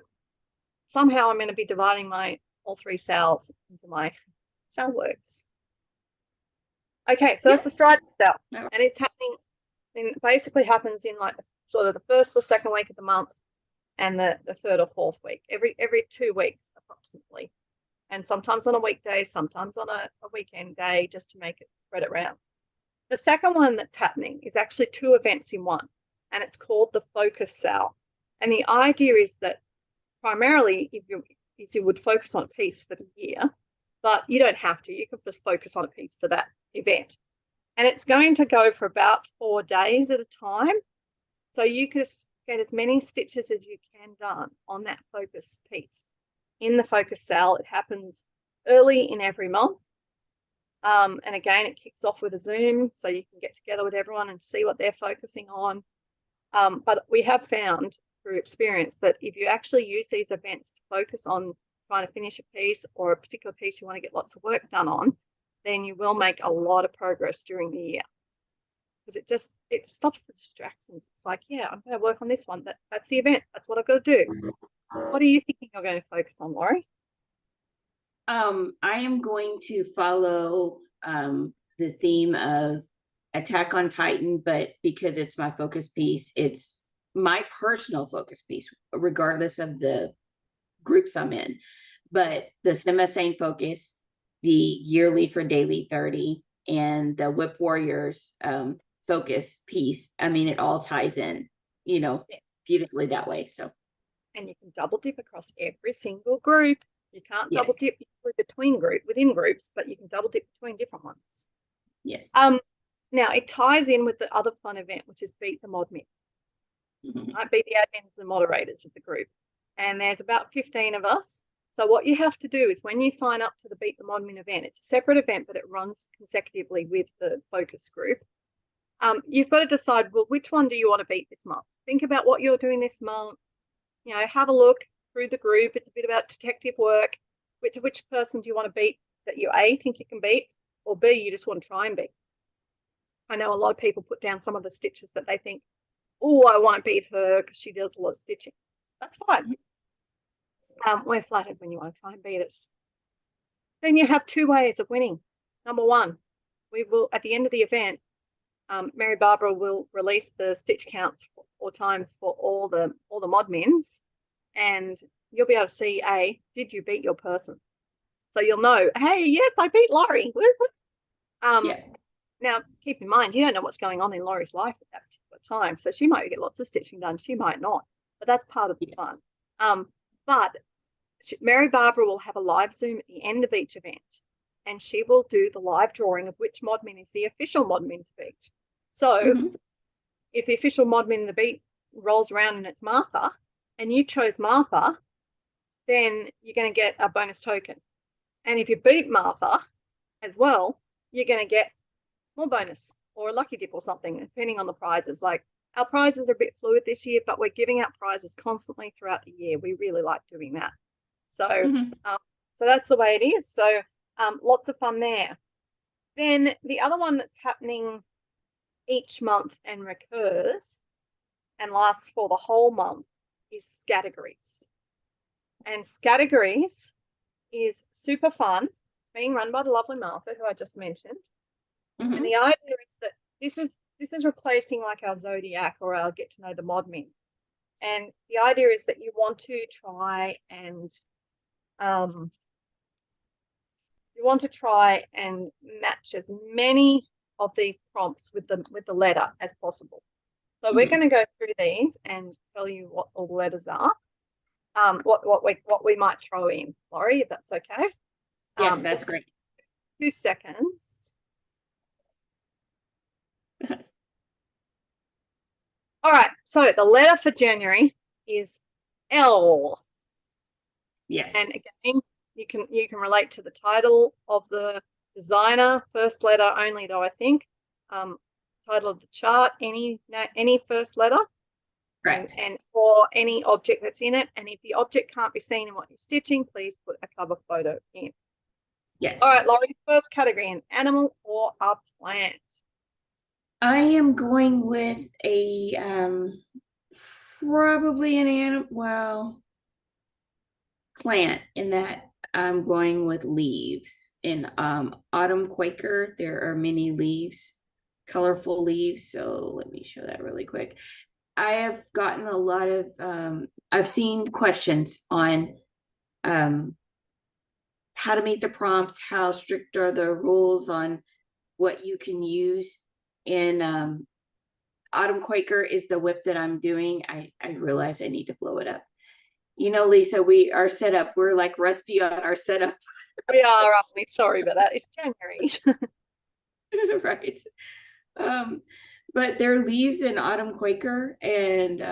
somehow I'm going to be dividing all 3 cells into my cell works. Okay, so that's the stride cell, and it's happening. Basically happens in like sort of the 1st or 2nd week of the month, and the 3rd or 4th week, every 2 weeks approximately, and sometimes on a weekday, sometimes on a weekend day, just to make it spread around. The second one that's happening is actually 2 events in one, and it's called the focus cell. And the idea is that primarily you would focus on a piece for the year, but you don't have to. You can just focus on a piece for that event. And it's going to go for about 4 days at a time. So you could get as many stitches as you can done on that focus piece. In the focus cell, it happens early in every month. And again, it kicks off with a Zoom, so you can get together with everyone and see what they're focusing on. But we have found through experience that if you actually use these events to focus on trying to finish a piece or a particular piece you want to get lots of work done on, then you will make a lot of progress during the year. Because it stops the distractions. It's like, yeah, I'm going to work on this one. That's the event. That's what I've got to do. What are you thinking you're going to focus on, Laurie? I am going to follow the theme of Attack on Titan, but because it's my focus piece, it's my personal focus piece, regardless of the groups I'm in. But the Semisane focus, the yearly for daily 30, and the Wip Warriors focus piece, I mean, it all ties in, you know, beautifully that way. So, and you can double dip across every single group. You can't double dip within groups, but you can double dip between different ones. Yes. Now it ties in with the other fun event, which is Beat the Modmin. Right? Beat the admins and moderators of the group. And there's about 15 of us. So what you have to do is when you sign up to the Beat the Modmin event, it's a separate event, but it runs consecutively with the focus group. You've got to decide, well, which one do you want to beat this month? Think about what you're doing this month. You know, have a look through the group. It's a bit about detective work. Which person do you want to beat that you A, think you can beat, or B, you just want to try and beat? I know a lot of people put down some of the stitches that they think, oh, I want to beat her because she does a lot of stitching. That's fine. We're flattered when you want to try and beat us. Then you have 2 ways of winning. Number 1, we will, at the end of the event, Mary Barbara will release the stitch counts or times for all the modmins, and you'll be able to see, did you beat your person? So you'll know, hey, yes, I beat Laurie. Now, keep in mind, you don't know what's going on in Laurie's life at that particular time. So she might get lots of stitching done. She might not. But that's part of the fun. But Mary Barbara will have a live Zoom at the end of each event, and she will do the live drawing of which modmin is the official modmin to beat. So if the official modmin to beat rolls around and it's Martha, and you chose Martha, then you're going to get a bonus token. And if you beat Martha as well, you're going to get more bonus or a lucky dip or something, depending on the prizes. Like, our prizes are a bit fluid this year, but we're giving out prizes constantly throughout the year. We really like doing that. So, so that's the way it is. So, lots of fun there. Then the other one that's happening each month and recurs and lasts for the whole month is Categories. And Categories is super fun, being run by the lovely Martha, who I just mentioned. And the idea is that this is replacing like our Zodiac or our Get to Know the Mod Min. And the idea is that you want to try and match as many of these prompts with the letter as possible. So we're going to go through these and tell you what all the letters are. What we might throw in, Laurie, if that's okay. Yes, that's great. 2 seconds. All right, so the letter for January is L. Yes. And again, you can relate to the title of the designer, first letter only though, I think. Title of the chart, any first letter. Correct. And or any object that's in it. And if the object can't be seen in what you're stitching, please put a cover photo in. Yes. All right, Laurie, first category, an animal or a plant? I am going with a probably an animal, well, plant, in that I'm going with leaves. In Autumn Quaker, there are many leaves, colorful leaves. So let me show that really quick. I have gotten a lot of I've seen questions on how to meet the prompts, how strict are the rules on what you can use. And Autumn Quaker is the whip that I'm doing. I realize I need to blow it up. You know, Lisa, our setup, we're like rusty on our setup. We are, aren't we? Sorry about that. It's January. Right. But there are leaves in Autumn Quaker, and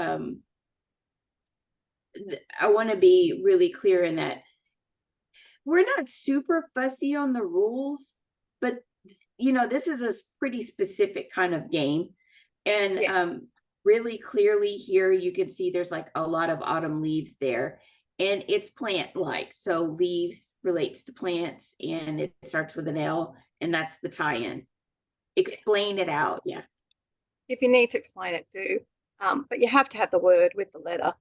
I want to be really clear in that we're not super fussy on the rules, but you know, this is a pretty specific kind of game. And really clearly here, you can see there's like a lot of autumn leaves there, and it's plant-like. So leaves relates to plants, and it starts with an L, and that's the tie-in. Explain it out. Yeah. If you need to explain it, do. But you have to have the word with the letter.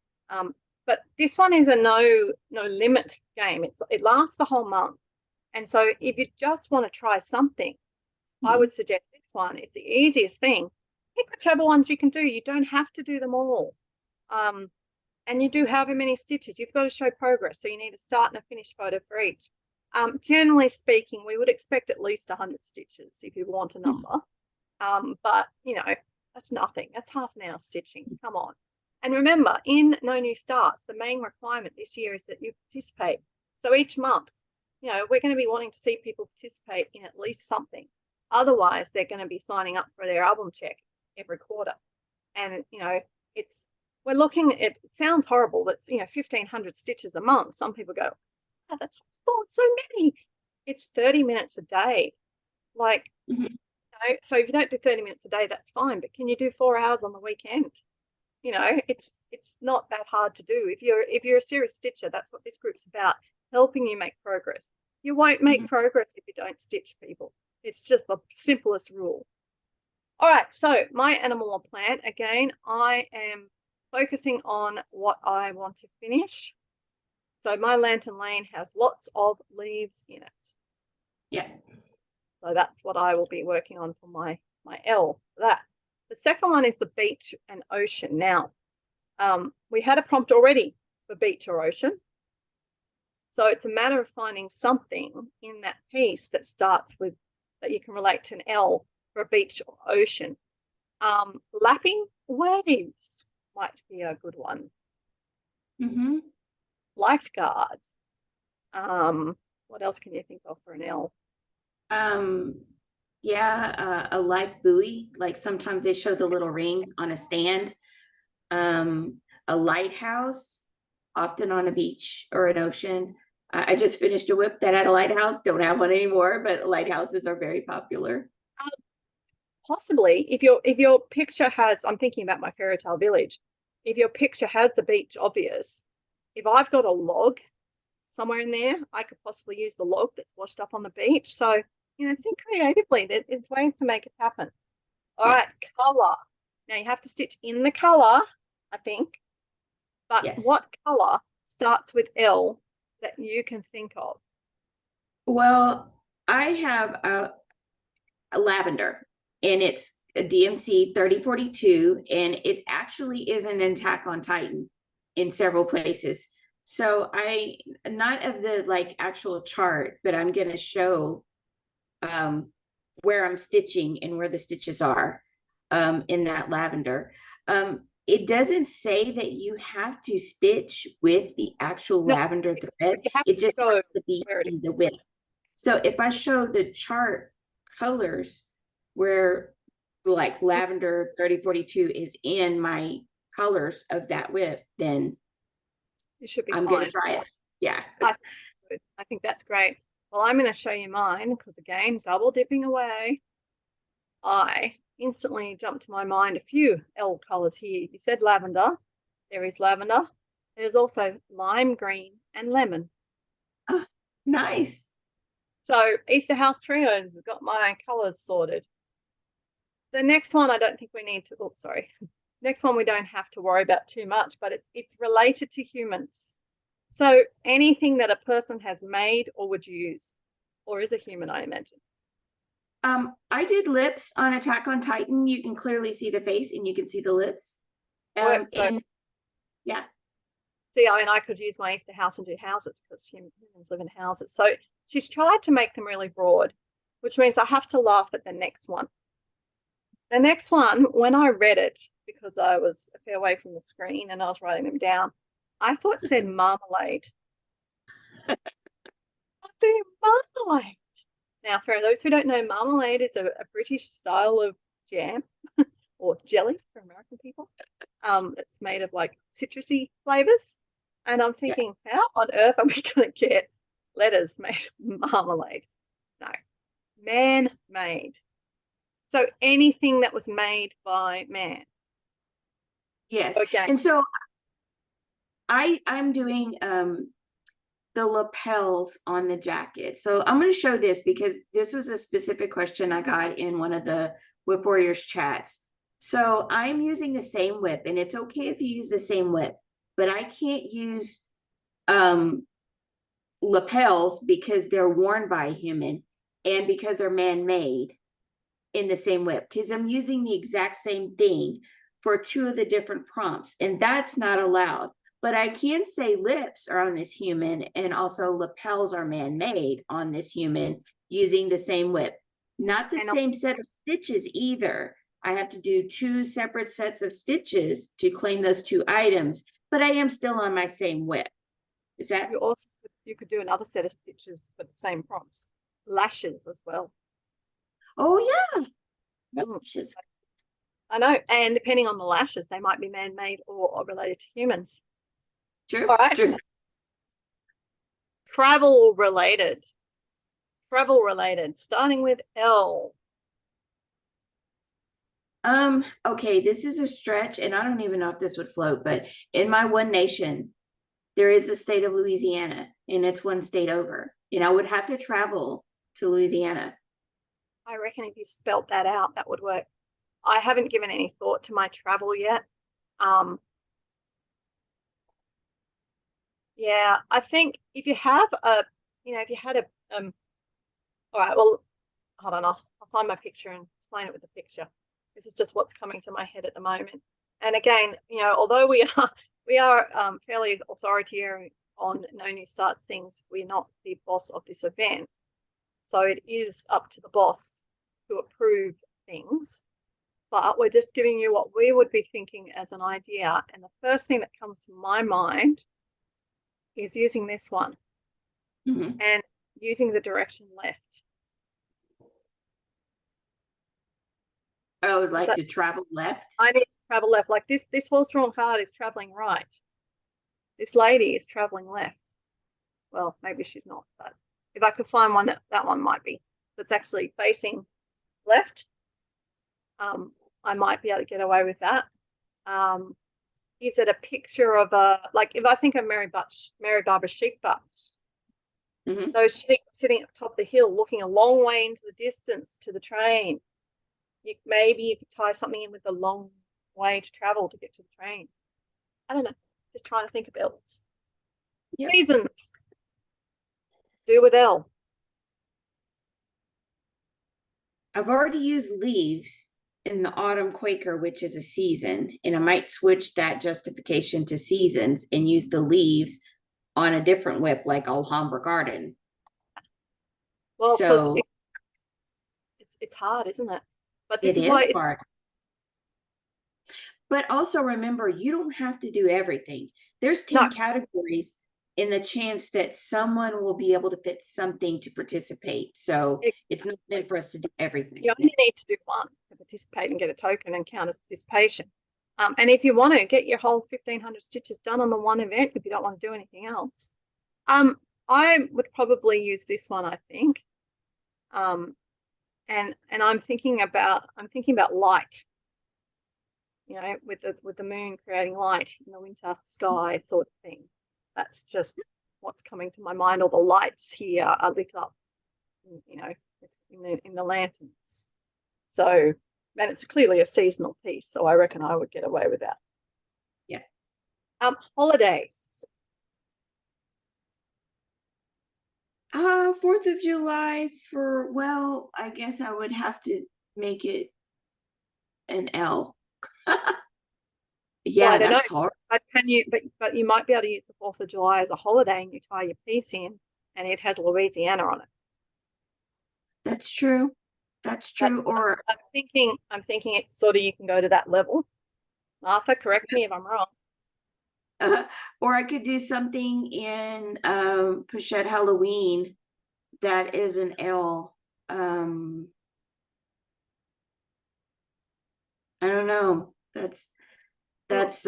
But this one is a no limit game. It lasts the whole month. And so if you just want to try something, I would suggest this one. It's the easiest thing. Pick whichever ones you can do. You don't have to do them all. And you do however many stitches. You've got to show progress. So you need a start and a finish photo for each. Generally speaking, we would expect at least 100 stitches if you want a number. But, you know, that's nothing. That's half an hour stitching. Come on. And remember, in No New Starts, the main requirement this year is that you participate. So each month, you know, we're going to be wanting to see people participate in at least something. Otherwise, they're going to be signing up for their album check every quarter. And, you know, we're looking at, it sounds horrible. That's, you know, 1,500 stitches a month. Some people go, oh, that's horrible. It's so many. It's 30 minutes a day. Like, you know, so if you don't do 30 minutes a day, that's fine. But can you do 4 hours on the weekend? You know, it's not that hard to do. If you're a serious stitcher, that's what this group's about, helping you make progress. You won't make progress if you don't stitch, people. It's just the simplest rule. All right, so my animal or plant, again, I am focusing on what I want to finish. So my Lantern Lane has lots of leaves in it. Yeah. So that's what I will be working on for my L for that. The second one is the beach and ocean. Now, we had a prompt already for beach or ocean. So it's a matter of finding something in that piece that starts with, that you can relate to an L for a beach or ocean. Lapping waves might be a good one. Lifeguard. What else can you think of for an L? Yeah, a life buoy. Like sometimes they show the little rings on a stand. A lighthouse, often on a beach or an ocean. I just finished a whip that had a lighthouse. Don't have one anymore, but lighthouses are very popular. Possibly, if your picture has, I'm thinking about my fairy tale village. If your picture has the beach obvious, if I've got a log somewhere in there, I could possibly use the log that's washed up on the beach. So, think creatively. There's ways to make it happen. All Yeah. right, color. Now you have to stitch in the color, I think. But Yes. what color starts with L that you can think of? Well, I have a lavender, and it's a DMC 3042, and it actually is an Attack on Titan in several places. So not of the like actual chart, but I'm going to show where I'm stitching and where the stitches are in that lavender. It doesn't say that you have to stitch with the actual No, lavender thread. you have It just go has to be where it is. in the width. So if I show the chart colors where like lavender 3042 is in my colors of that width, then You should be I'm fine. gonna try it. Yeah. I think that's great. Well, I'm going to show you mine because, again, double dipping away. I instantly jumped to my mind a few L colors here. You said lavender. There is lavender. There's also lime green and lemon. Oh, nice. So Easter House Trios has got my colors sorted. The next one, I don't think we need to. Oh, sorry. Next one, we don't have to worry about too much, but it's related to humans. So anything that a person has made or would use, or is a human, I imagine. I did lips on Attack on Titan. You can clearly see the face and you can see the lips. And yeah. See, I mean, I could use my Easter house and do houses because humans live in houses. So she's tried to make them really broad, which means I have to laugh at the next one. The next one, when I read it, because I was a fair way from the screen and I was writing them down, I thought it said marmalade. Marmalade. Now, for those who don't know, marmalade is a British style of jam or jelly for American people. It's made of like citrusy flavors. And I'm thinking, how on earth are we going to get letters made of marmalade? No, man-made. So anything that was made by man. Yes. Okay. And so I'm doing the lapels on the jacket. So I'm going to show this because this was a specific question I got in one of the Wip Warriors chats. So I'm using the same whip, and it's okay if you use the same whip, but I can't use lapels because they're worn by a human and because they're man-made in the same whip, because I'm using the exact same thing for two of the different prompts, and that's not allowed. But I can say lips are on this human and also lapels are man-made on this human using the same whip. Not the same set of stitches either. I have to do two separate sets of stitches to claim those two items, but I am still on my same whip. Is that? You could do another set of stitches for the same prompts. Lashes as well. Oh yeah. Lashes. I know. And depending on the lashes, they might be man-made or related to humans. True. All right. True. Travel related. Travel related. Starting with L. Okay, this is a stretch, and I don't even know if this would float, but in my one nation, there is the state of Louisiana, and it's one state over. And I would have to travel to Louisiana. I reckon if you spelt that out, that would work. I haven't given any thought to my travel yet. Yeah, I think if you have if you had a all right, well, hold on, I'll find my picture and explain it with the picture. This is just what's coming to my head at the moment. And again, although we are fairly authoritarian on no new starts things, we're not the boss of this event. So it is up to the boss to approve things. But we're just giving you what we would be thinking as an idea. And the first thing that comes to my mind is using this one and using the direction left. I would like to travel left. I need to travel left. Like this horse-drawn card is traveling right. This lady is traveling left. well, maybe she's not, but if I could find one that one might be, that's actually facing left, I might be able to get away with that. Is it a picture of like if I think of Mary Barbara sheep butts, those sheep sitting at the top of the hill looking a long way into the distance to the train, maybe you could tie something in with a long way to travel to get to the train. I don't know, just trying to think of L's. Yep. Seasons. Do with L. I've already used leaves in the autumn Quaker, which is a season, and I might switch that justification to seasons and use the leaves on a different whip like Alhambra Garden. Well, so it's hard, isn't it? But this is why hard. But also remember, you don't have to do everything. There's 10 categories in the chance that someone will be able to fit something to participate. So it's not meant for us to do everything. You only need to do one to participate and get a token and count as participation. And if you want to get your whole 1,500 stitches done on the one event, if you don't want to do anything else, I would probably use this one, I think. And I'm thinking about light. You know, with the moon creating light in the winter sky sort of thing. That's just what's coming to my mind. All the lights here are lit up, you know, in the lanterns. So, and it's clearly a seasonal piece. So I reckon I would get away with that. Yeah. Holidays. 4th of July I guess I would have to make it an L. Yeah, well, that's hard. But but you might be able to use the 4th of July as a holiday and you tie your piece in and it has Louisiana on it. That's true. That's true. Or I'm thinking it's sort of, you can go to that level. Martha, correct me if I'm wrong. Or I could do something in Pochette Halloween that is an L. I don't know. That's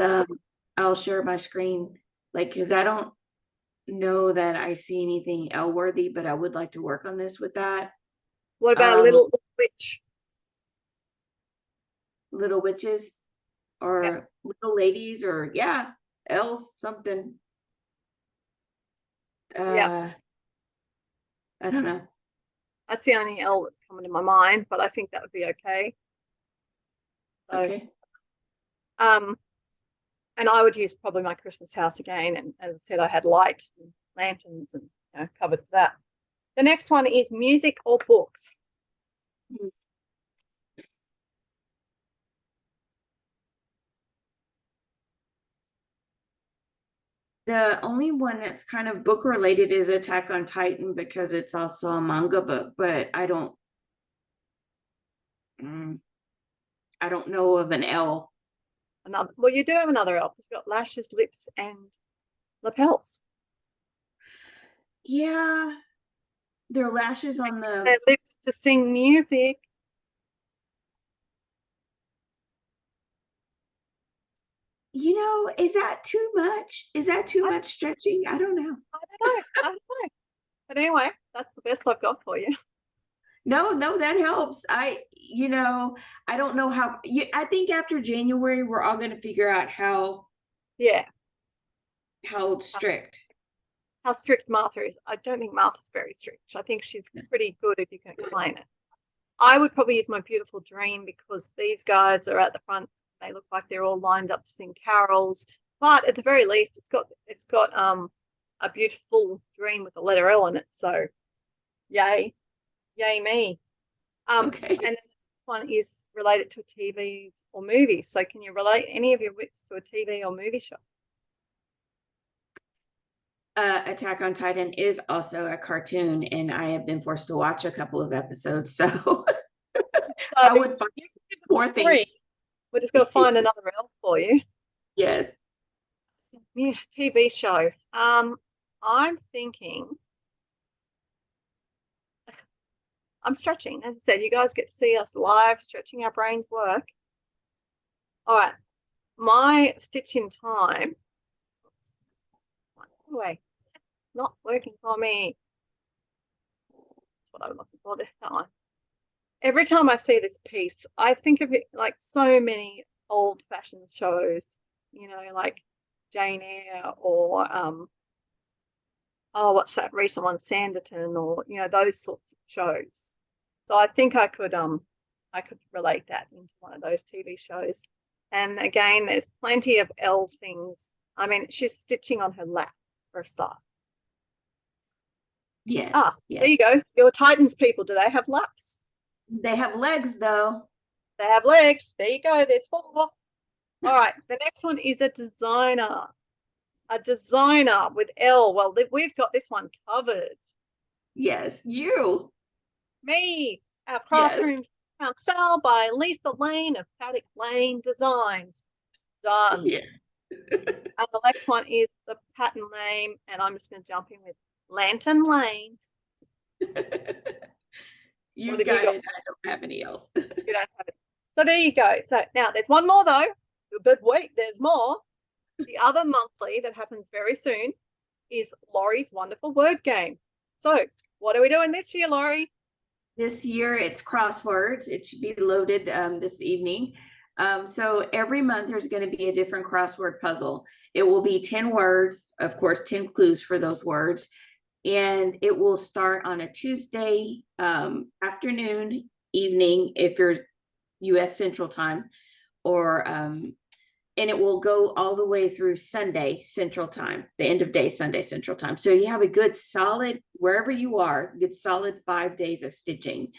I'll share my screen, like, because I don't know that I see anything L worthy, but I would like to work on this with that. What about a little witch? Little witches or little ladies or L something. I don't know. That's the only L that's coming to my mind, but I think that would be okay. So, okay. And I would use probably my Christmas house again. And as I said, I had light and lanterns and covered that. The next one is music or books. The only one that's kind of book related is Attack on Titan because it's also a manga book, but I don't know of an L. Well, you do have another L. You've got lashes, lips, and lapels. Yeah, their lashes on their lips to sing music. You know, is that too much? Is that too much stretching? I don't know. I don't know. But anyway, that's the best I've got for you. No, that helps. I don't know how. I think after January, we're all going to figure out how strict. How strict Martha is. I don't think Martha's very strict. I think she's pretty good if you can explain it. I would probably use My Beautiful Dream because these guys are at the front. They look like they're all lined up to sing carols. But at the very least, it's got a beautiful dream with the letter L in it. So, yay me. Okay. And this one is related to a TV or movie. So, can you relate any of your whips to a TV or movie show? Attack on Titan is also a cartoon, and I have been forced to watch a couple of episodes. So I would find more things. We're just going to find another L for you. Yes. Yeah, TV show. I'm thinking. I'm stretching. As I said, you guys get to see us live, stretching our brains work. All right. My stitch in time. Oops. Anyway, not working for me. That's what I'm looking for, that one. Every time I see this piece, I think of it like so many old-fashioned shows, like Jane Eyre or what's that recent one, Sanditon, or those sorts of shows. So I think I could relate that into one of those TV shows. And again, there's plenty of Elle things. I mean, she's stitching on her lap for a start. Yes. There you go. Your Titans people, do they have laps? They have legs, though. They have legs. There you go. There's 4. All right. The next one is a designer. A designer with Elle. Well, we've got this one covered. Yes, you. Me. Our craft room sale by Lisa Lane of Paddock Lane Designs. Done. Yeah. And the next one is the pattern name, and I'm just going to jump in with Lantern Lane. You got it. I don't have any else. You don't have it. So there you go. So now there's one more though, but wait, there's more. The other monthly that happens very soon is Laurie's Wonderful Word Game. So what are we doing this year, Laurie? This year it's crosswords. It should be loaded this evening. So every month there's going to be a different crossword puzzle. It will be 10 words, of course, 10 clues for those words. And it will start on a Tuesday afternoon, evening, if you're US Central Time, or and it will go all the way through Sunday Central Time, the end of day Sunday Central Time. So you have a good solid, wherever you are, good solid 5 days of stitching.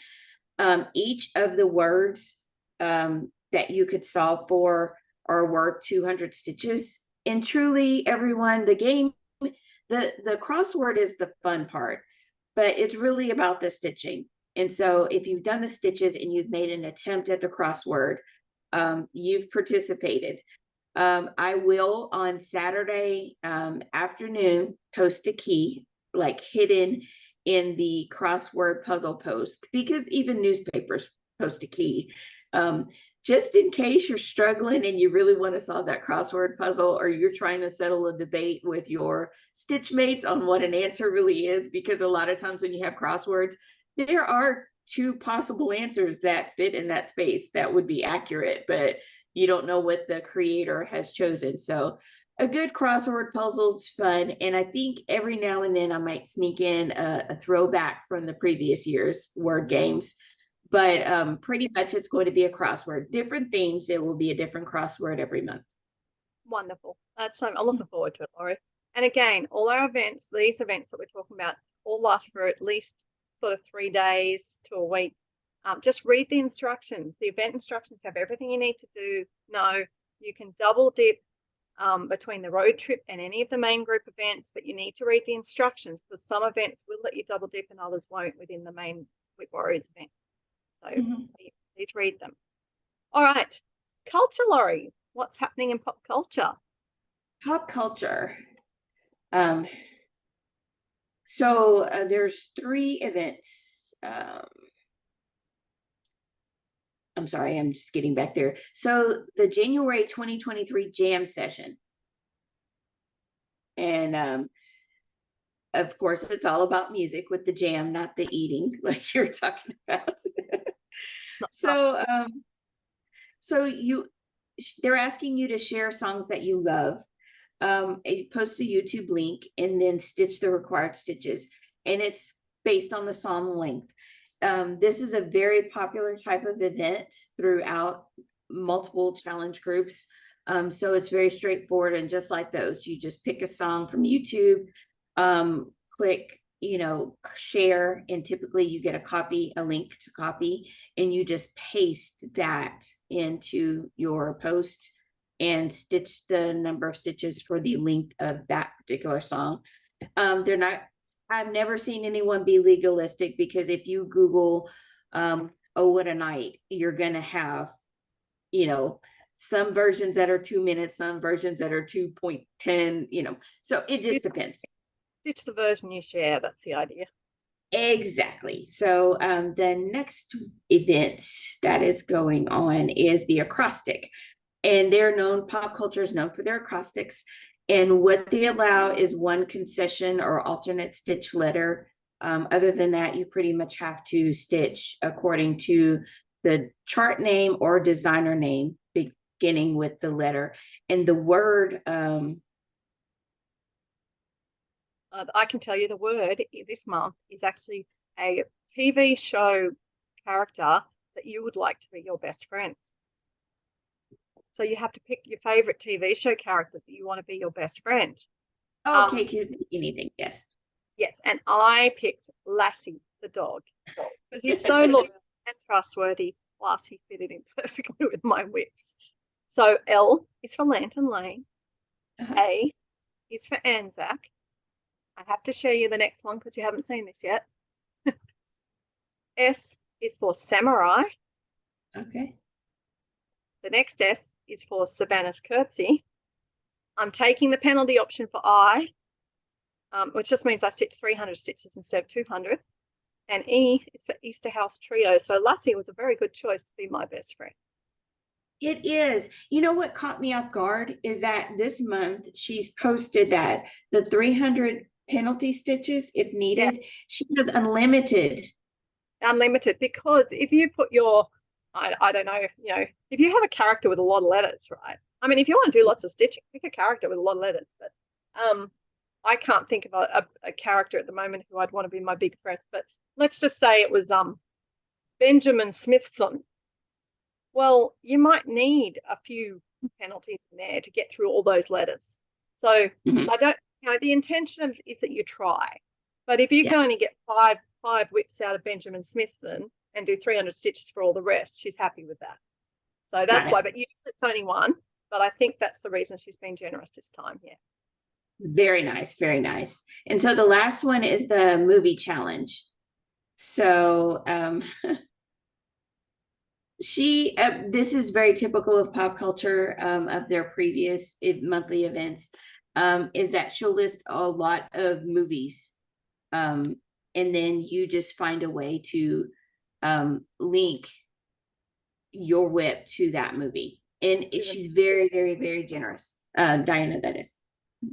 Each of the words that you could solve for are worth 200 stitches. And truly, everyone, the game, the crossword is the fun part, but it's really about the stitching. And so if you've done the stitches and you've made an attempt at the crossword, you've participated. I will on Saturday afternoon post a key, like hidden in the crossword puzzle post, because even newspapers post a key. Just in case you're struggling and you really want to solve that crossword puzzle, or you're trying to settle a debate with your stitch mates on what an answer really is, because a lot of times when you have crosswords, there are 2 possible answers that fit in that space that would be accurate, but you don't know what the creator has chosen. So a good crossword puzzle is fun. And I think every now and then I might sneak in a throwback from the previous year's word games. But pretty much it's going to be a crossword. Different themes, it will be a different crossword every month. Wonderful. That's I'm looking forward to it, Laurie. And again, all our events, these events that we're talking about, all last for at least sort of 3 days to a week. Just read the instructions. The event instructions have everything you need to do. No, you can double dip between the road trip and any of the main group events, but you need to read the instructions, because some events will let you double dip and others won't within the main Wip Warriors event. So please read them. All right. Culture, Laurie. What's happening in pop culture? Pop culture. So there's 3 events. I'm sorry, I'm just getting back there. So the January 2023 jam session. And of course, it's all about music with the jam, not the eating like you're talking about. So they're asking you to share songs that you love, post a YouTube link, and then stitch the required stitches. And it's based on the song length. This is a very popular type of event throughout multiple challenge groups. So it's very straightforward, and just like those, you just pick a song from YouTube, click, share, and typically you get a link to copy, and you just paste that into your post and stitch the number of stitches for the length of that particular song. I've never seen anyone be legalistic, because if you Google, oh, what a night, you're going to have, some versions that are 2 minutes, some versions that are 2.10, so it just depends. It's the version you share. That's the idea. Exactly. So the next event that is going on is the acrostic, and pop culture is known for their acrostics. And what they allow is one concession or alternate stitch letter. Other than that, you pretty much have to stitch according to the chart name or designer name, beginning with the letter. And the word, I can tell you the word this month is actually a TV show character that you would like to be your best friend. So you have to pick your favorite TV show character that you want to be your best friend. okay, can be anything, yes. Yes, and I picked Lassie the dog because he's so loyal and trustworthy, plus he fitted in perfectly with my whips. So L is for Lantern Lane, A is for Anzac. I have to show you the next one because you haven't seen this yet. S is for Samurai. Okay. The next S is for Savannah's Curtsy. I'm taking the penalty option for I, which just means I stitch 300 stitches instead of 200. And E is for Easter House Trio. So Lassie was a very good choice to be my best friend. It is. You know what caught me off guard is that this month she's posted that the 300 penalty stitches, if needed, she has unlimited. Unlimited, because if you put your, I don't know, if you have a character with a lot of letters, right? I mean, if you want to do lots of stitching, pick a character with a lot of letters. But I can't think of a character at the moment who I'd want to be my big friend. But let's just say it was Benjamin Smithson. Well, you might need a few penalties in there to get through all those letters. So I don't, the intention is that you try. But if you can only get five whips out of Benjamin Smithson and do 300 stitches for all the rest, she's happy with that. So that's why. But usually it's only one. But I think that's the reason she's been generous this time. Yeah. Very nice, very nice. And so the last one is the movie challenge. So this is very typical of pop culture, of their previous monthly events, is that she'll list a lot of movies, and then you just find a way to link your whip to that movie. And she's very, very, very generous. Diana, that is.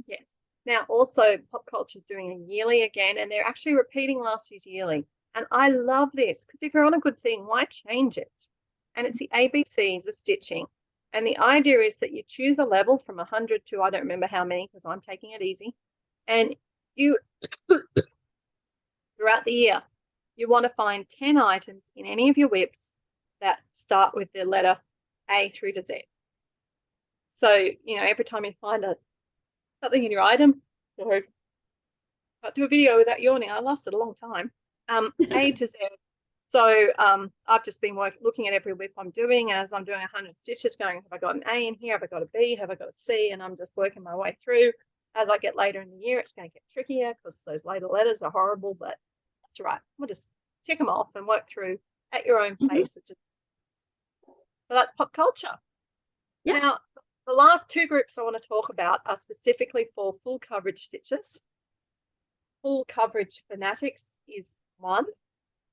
Yes. Now, also, pop culture is doing a yearly again, and they're actually repeating last year's yearly. And I love this because if you're on a good thing, why change it? And it's the ABCs of stitching. And the idea is that you choose a level from 100 to I don't remember how many because I'm taking it easy. And you, throughout the year, you want to find 10 items in any of your whips that start with the letter A through to Z. So, every time you find something in your item, sorry, I'll do a video without yawning. I lasted a long time. A to Z. So I've just been looking at every whip I'm doing, and as I'm doing 100 stitches, going, have I got an A in here? Have I got a B? Have I got a C? And I'm just working my way through. As I get later in the year, it's going to get trickier because those later letters are horrible, but that's right. We'll just tick them off and work through at your own pace. So that's pop culture. Yeah. Now, the last two groups I want to talk about are specifically for full coverage stitches. Full coverage Fanatics is one,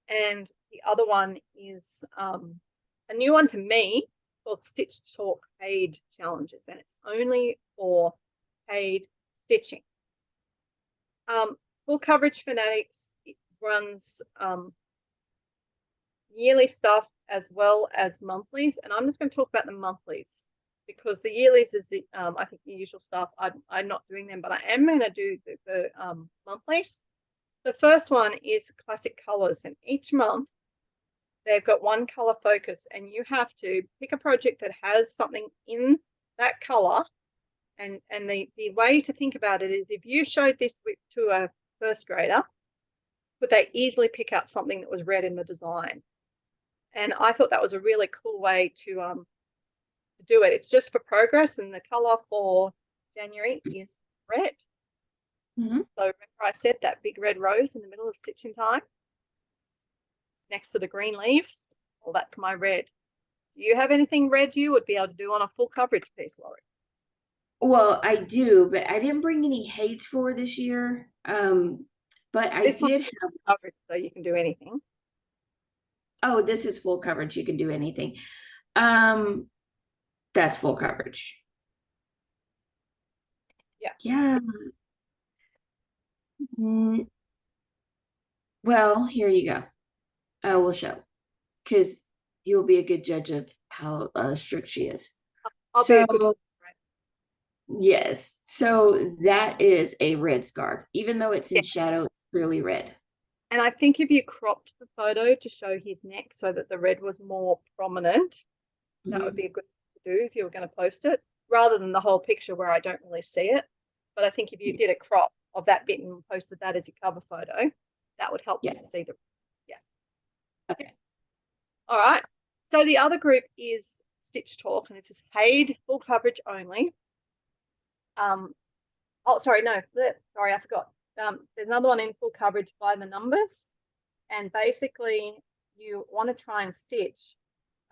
and the other one is a new one to me called Stitch Talk Paid Challenges, and it's only for paid stitching. Full coverage Fanatics, it runs yearly stuff as well as monthlies, and I'm just going to talk about the monthlies because the yearlies is I think the usual stuff. I'm not doing them, but I am going to do the monthlies. The first one is classic colors, and each month they've got one color focus, and you have to pick a project that has something in that color. And the way to think about it is, if you showed this whip to a first grader, could they easily pick out something that was red in the design? And I thought that was a really cool way to do it. It's just for progress, and the color for January is red. So remember I said that big red rose in the middle of stitching time next to the green leaves? Well, that's my red. Do you have anything red you would be able to do on a full coverage piece, Laurie? Well, I do, but I didn't bring any hates for this year. But I did have coverage, so you can do anything. Oh, this is full coverage. You can do anything. That's full coverage. Yeah. Mm, well, here you go. I will show because you'll be a good judge of how strict she is. I'll be a So, good friend. yes. So that is a red scarf. Even though it's in Yeah. shadow, it's clearly red. And I think if you cropped the photo to show his neck so that the red was more prominent, that would Mhm. be a good thing to do if you were going to post it, rather than the whole picture where I don't really see it. But I think if you did a crop of that bit and posted that as your cover photo, that would help you Yeah. to see the, yeah. Okay. All right. So the other group is Stitch Talk, and this is paid full coverage only. Oh, sorry, no, sorry, I forgot. There's another one in full coverage by the numbers, and basically you want to try and stitch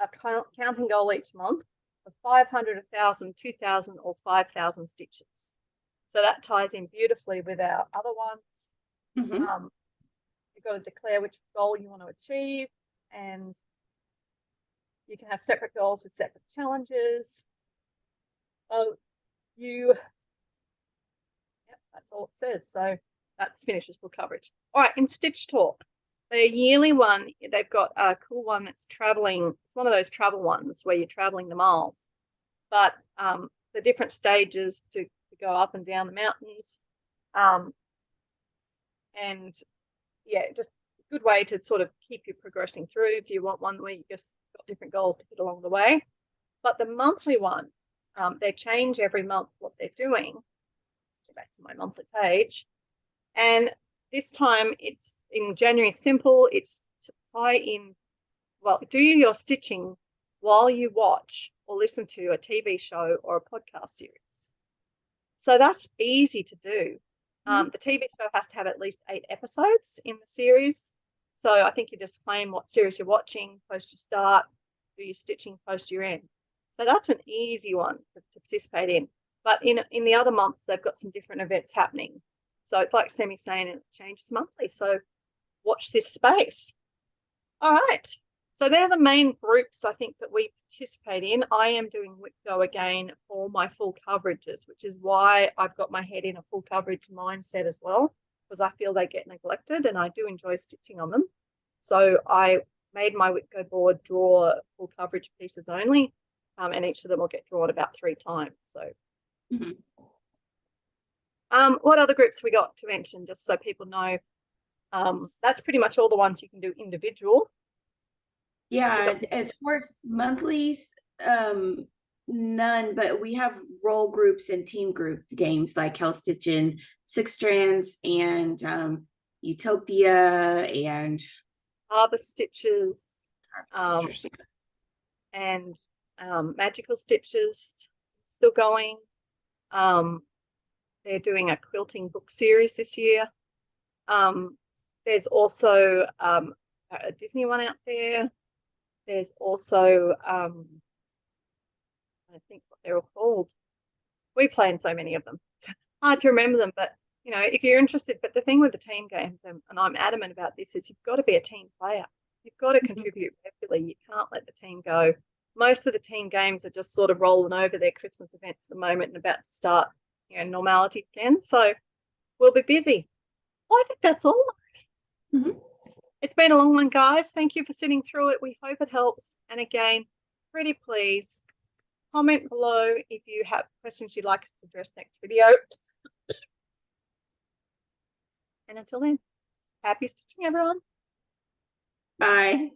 a counting goal each month of 500, 1,000, 2,000, or 5,000 stitches. So that ties in beautifully with our other ones. Mhm. You've got to declare which goal you want to achieve, and you can have separate goals with separate challenges. Oh, yep, that's all it says. So that's finishes full coverage. All right, in Stitch Talk, the yearly one, they've got a cool one that's traveling. It's one of those travel ones where you're traveling the miles, but the different stages to go up and down the mountains. And yeah, just a good way to sort of keep you progressing through if you want one where you just got different goals to hit along the way. But the monthly one, they change every month what they're doing. Go back to my monthly page. And this time it's in January simple. It's to tie in, well, do your stitching while you watch or listen to a TV show or a podcast series. So that's easy to do. The TV show has to have at least 8 episodes in the series. So I think you just claim what series you're watching, post your start, do your stitching, post your end. So that's an easy one to participate in. But in the other months, they've got some different events happening. So it's like Semisane and it changes monthly. So watch this space. All right. So they're the main groups I think that we participate in. I am doing Whip Go again for my full coverages, which is why I've got my head in a full coverage mindset as well, because I feel they get neglected and I do enjoy stitching on them. So I made my Whip Go board draw full coverage pieces only, and each of them will get drawn about 3 times. So Mhm. what other groups we got to mention, just so people know? That's pretty much all the ones you can do individual. Yeah, as far as monthlies, none, but we have role groups and team group games like Hell Stitching, Six Strands, and Utopia and Harvest Stitches, um, Stitchers. and Magical Stitches still going. Um, they're doing a quilting book series this year. There's also a Disney one out there. There's also, I think what they're all called. We play in so many of them. It's hard to remember them, but you know, if you're interested, but the thing with the team games, and I'm adamant about this, is you've got to be a team player. You've got to contribute regularly. You can't let the team go. Most of the team games are just sort of rolling over their Christmas events at the moment and about to start, normality again. So we'll be busy. Well, I think that's all. Mhm. It's been a long one, guys. Thank you for sitting through it. We hope it helps. And again, pretty please comment below if you have questions you'd like us to address next video. And until then, happy stitching, everyone. Bye.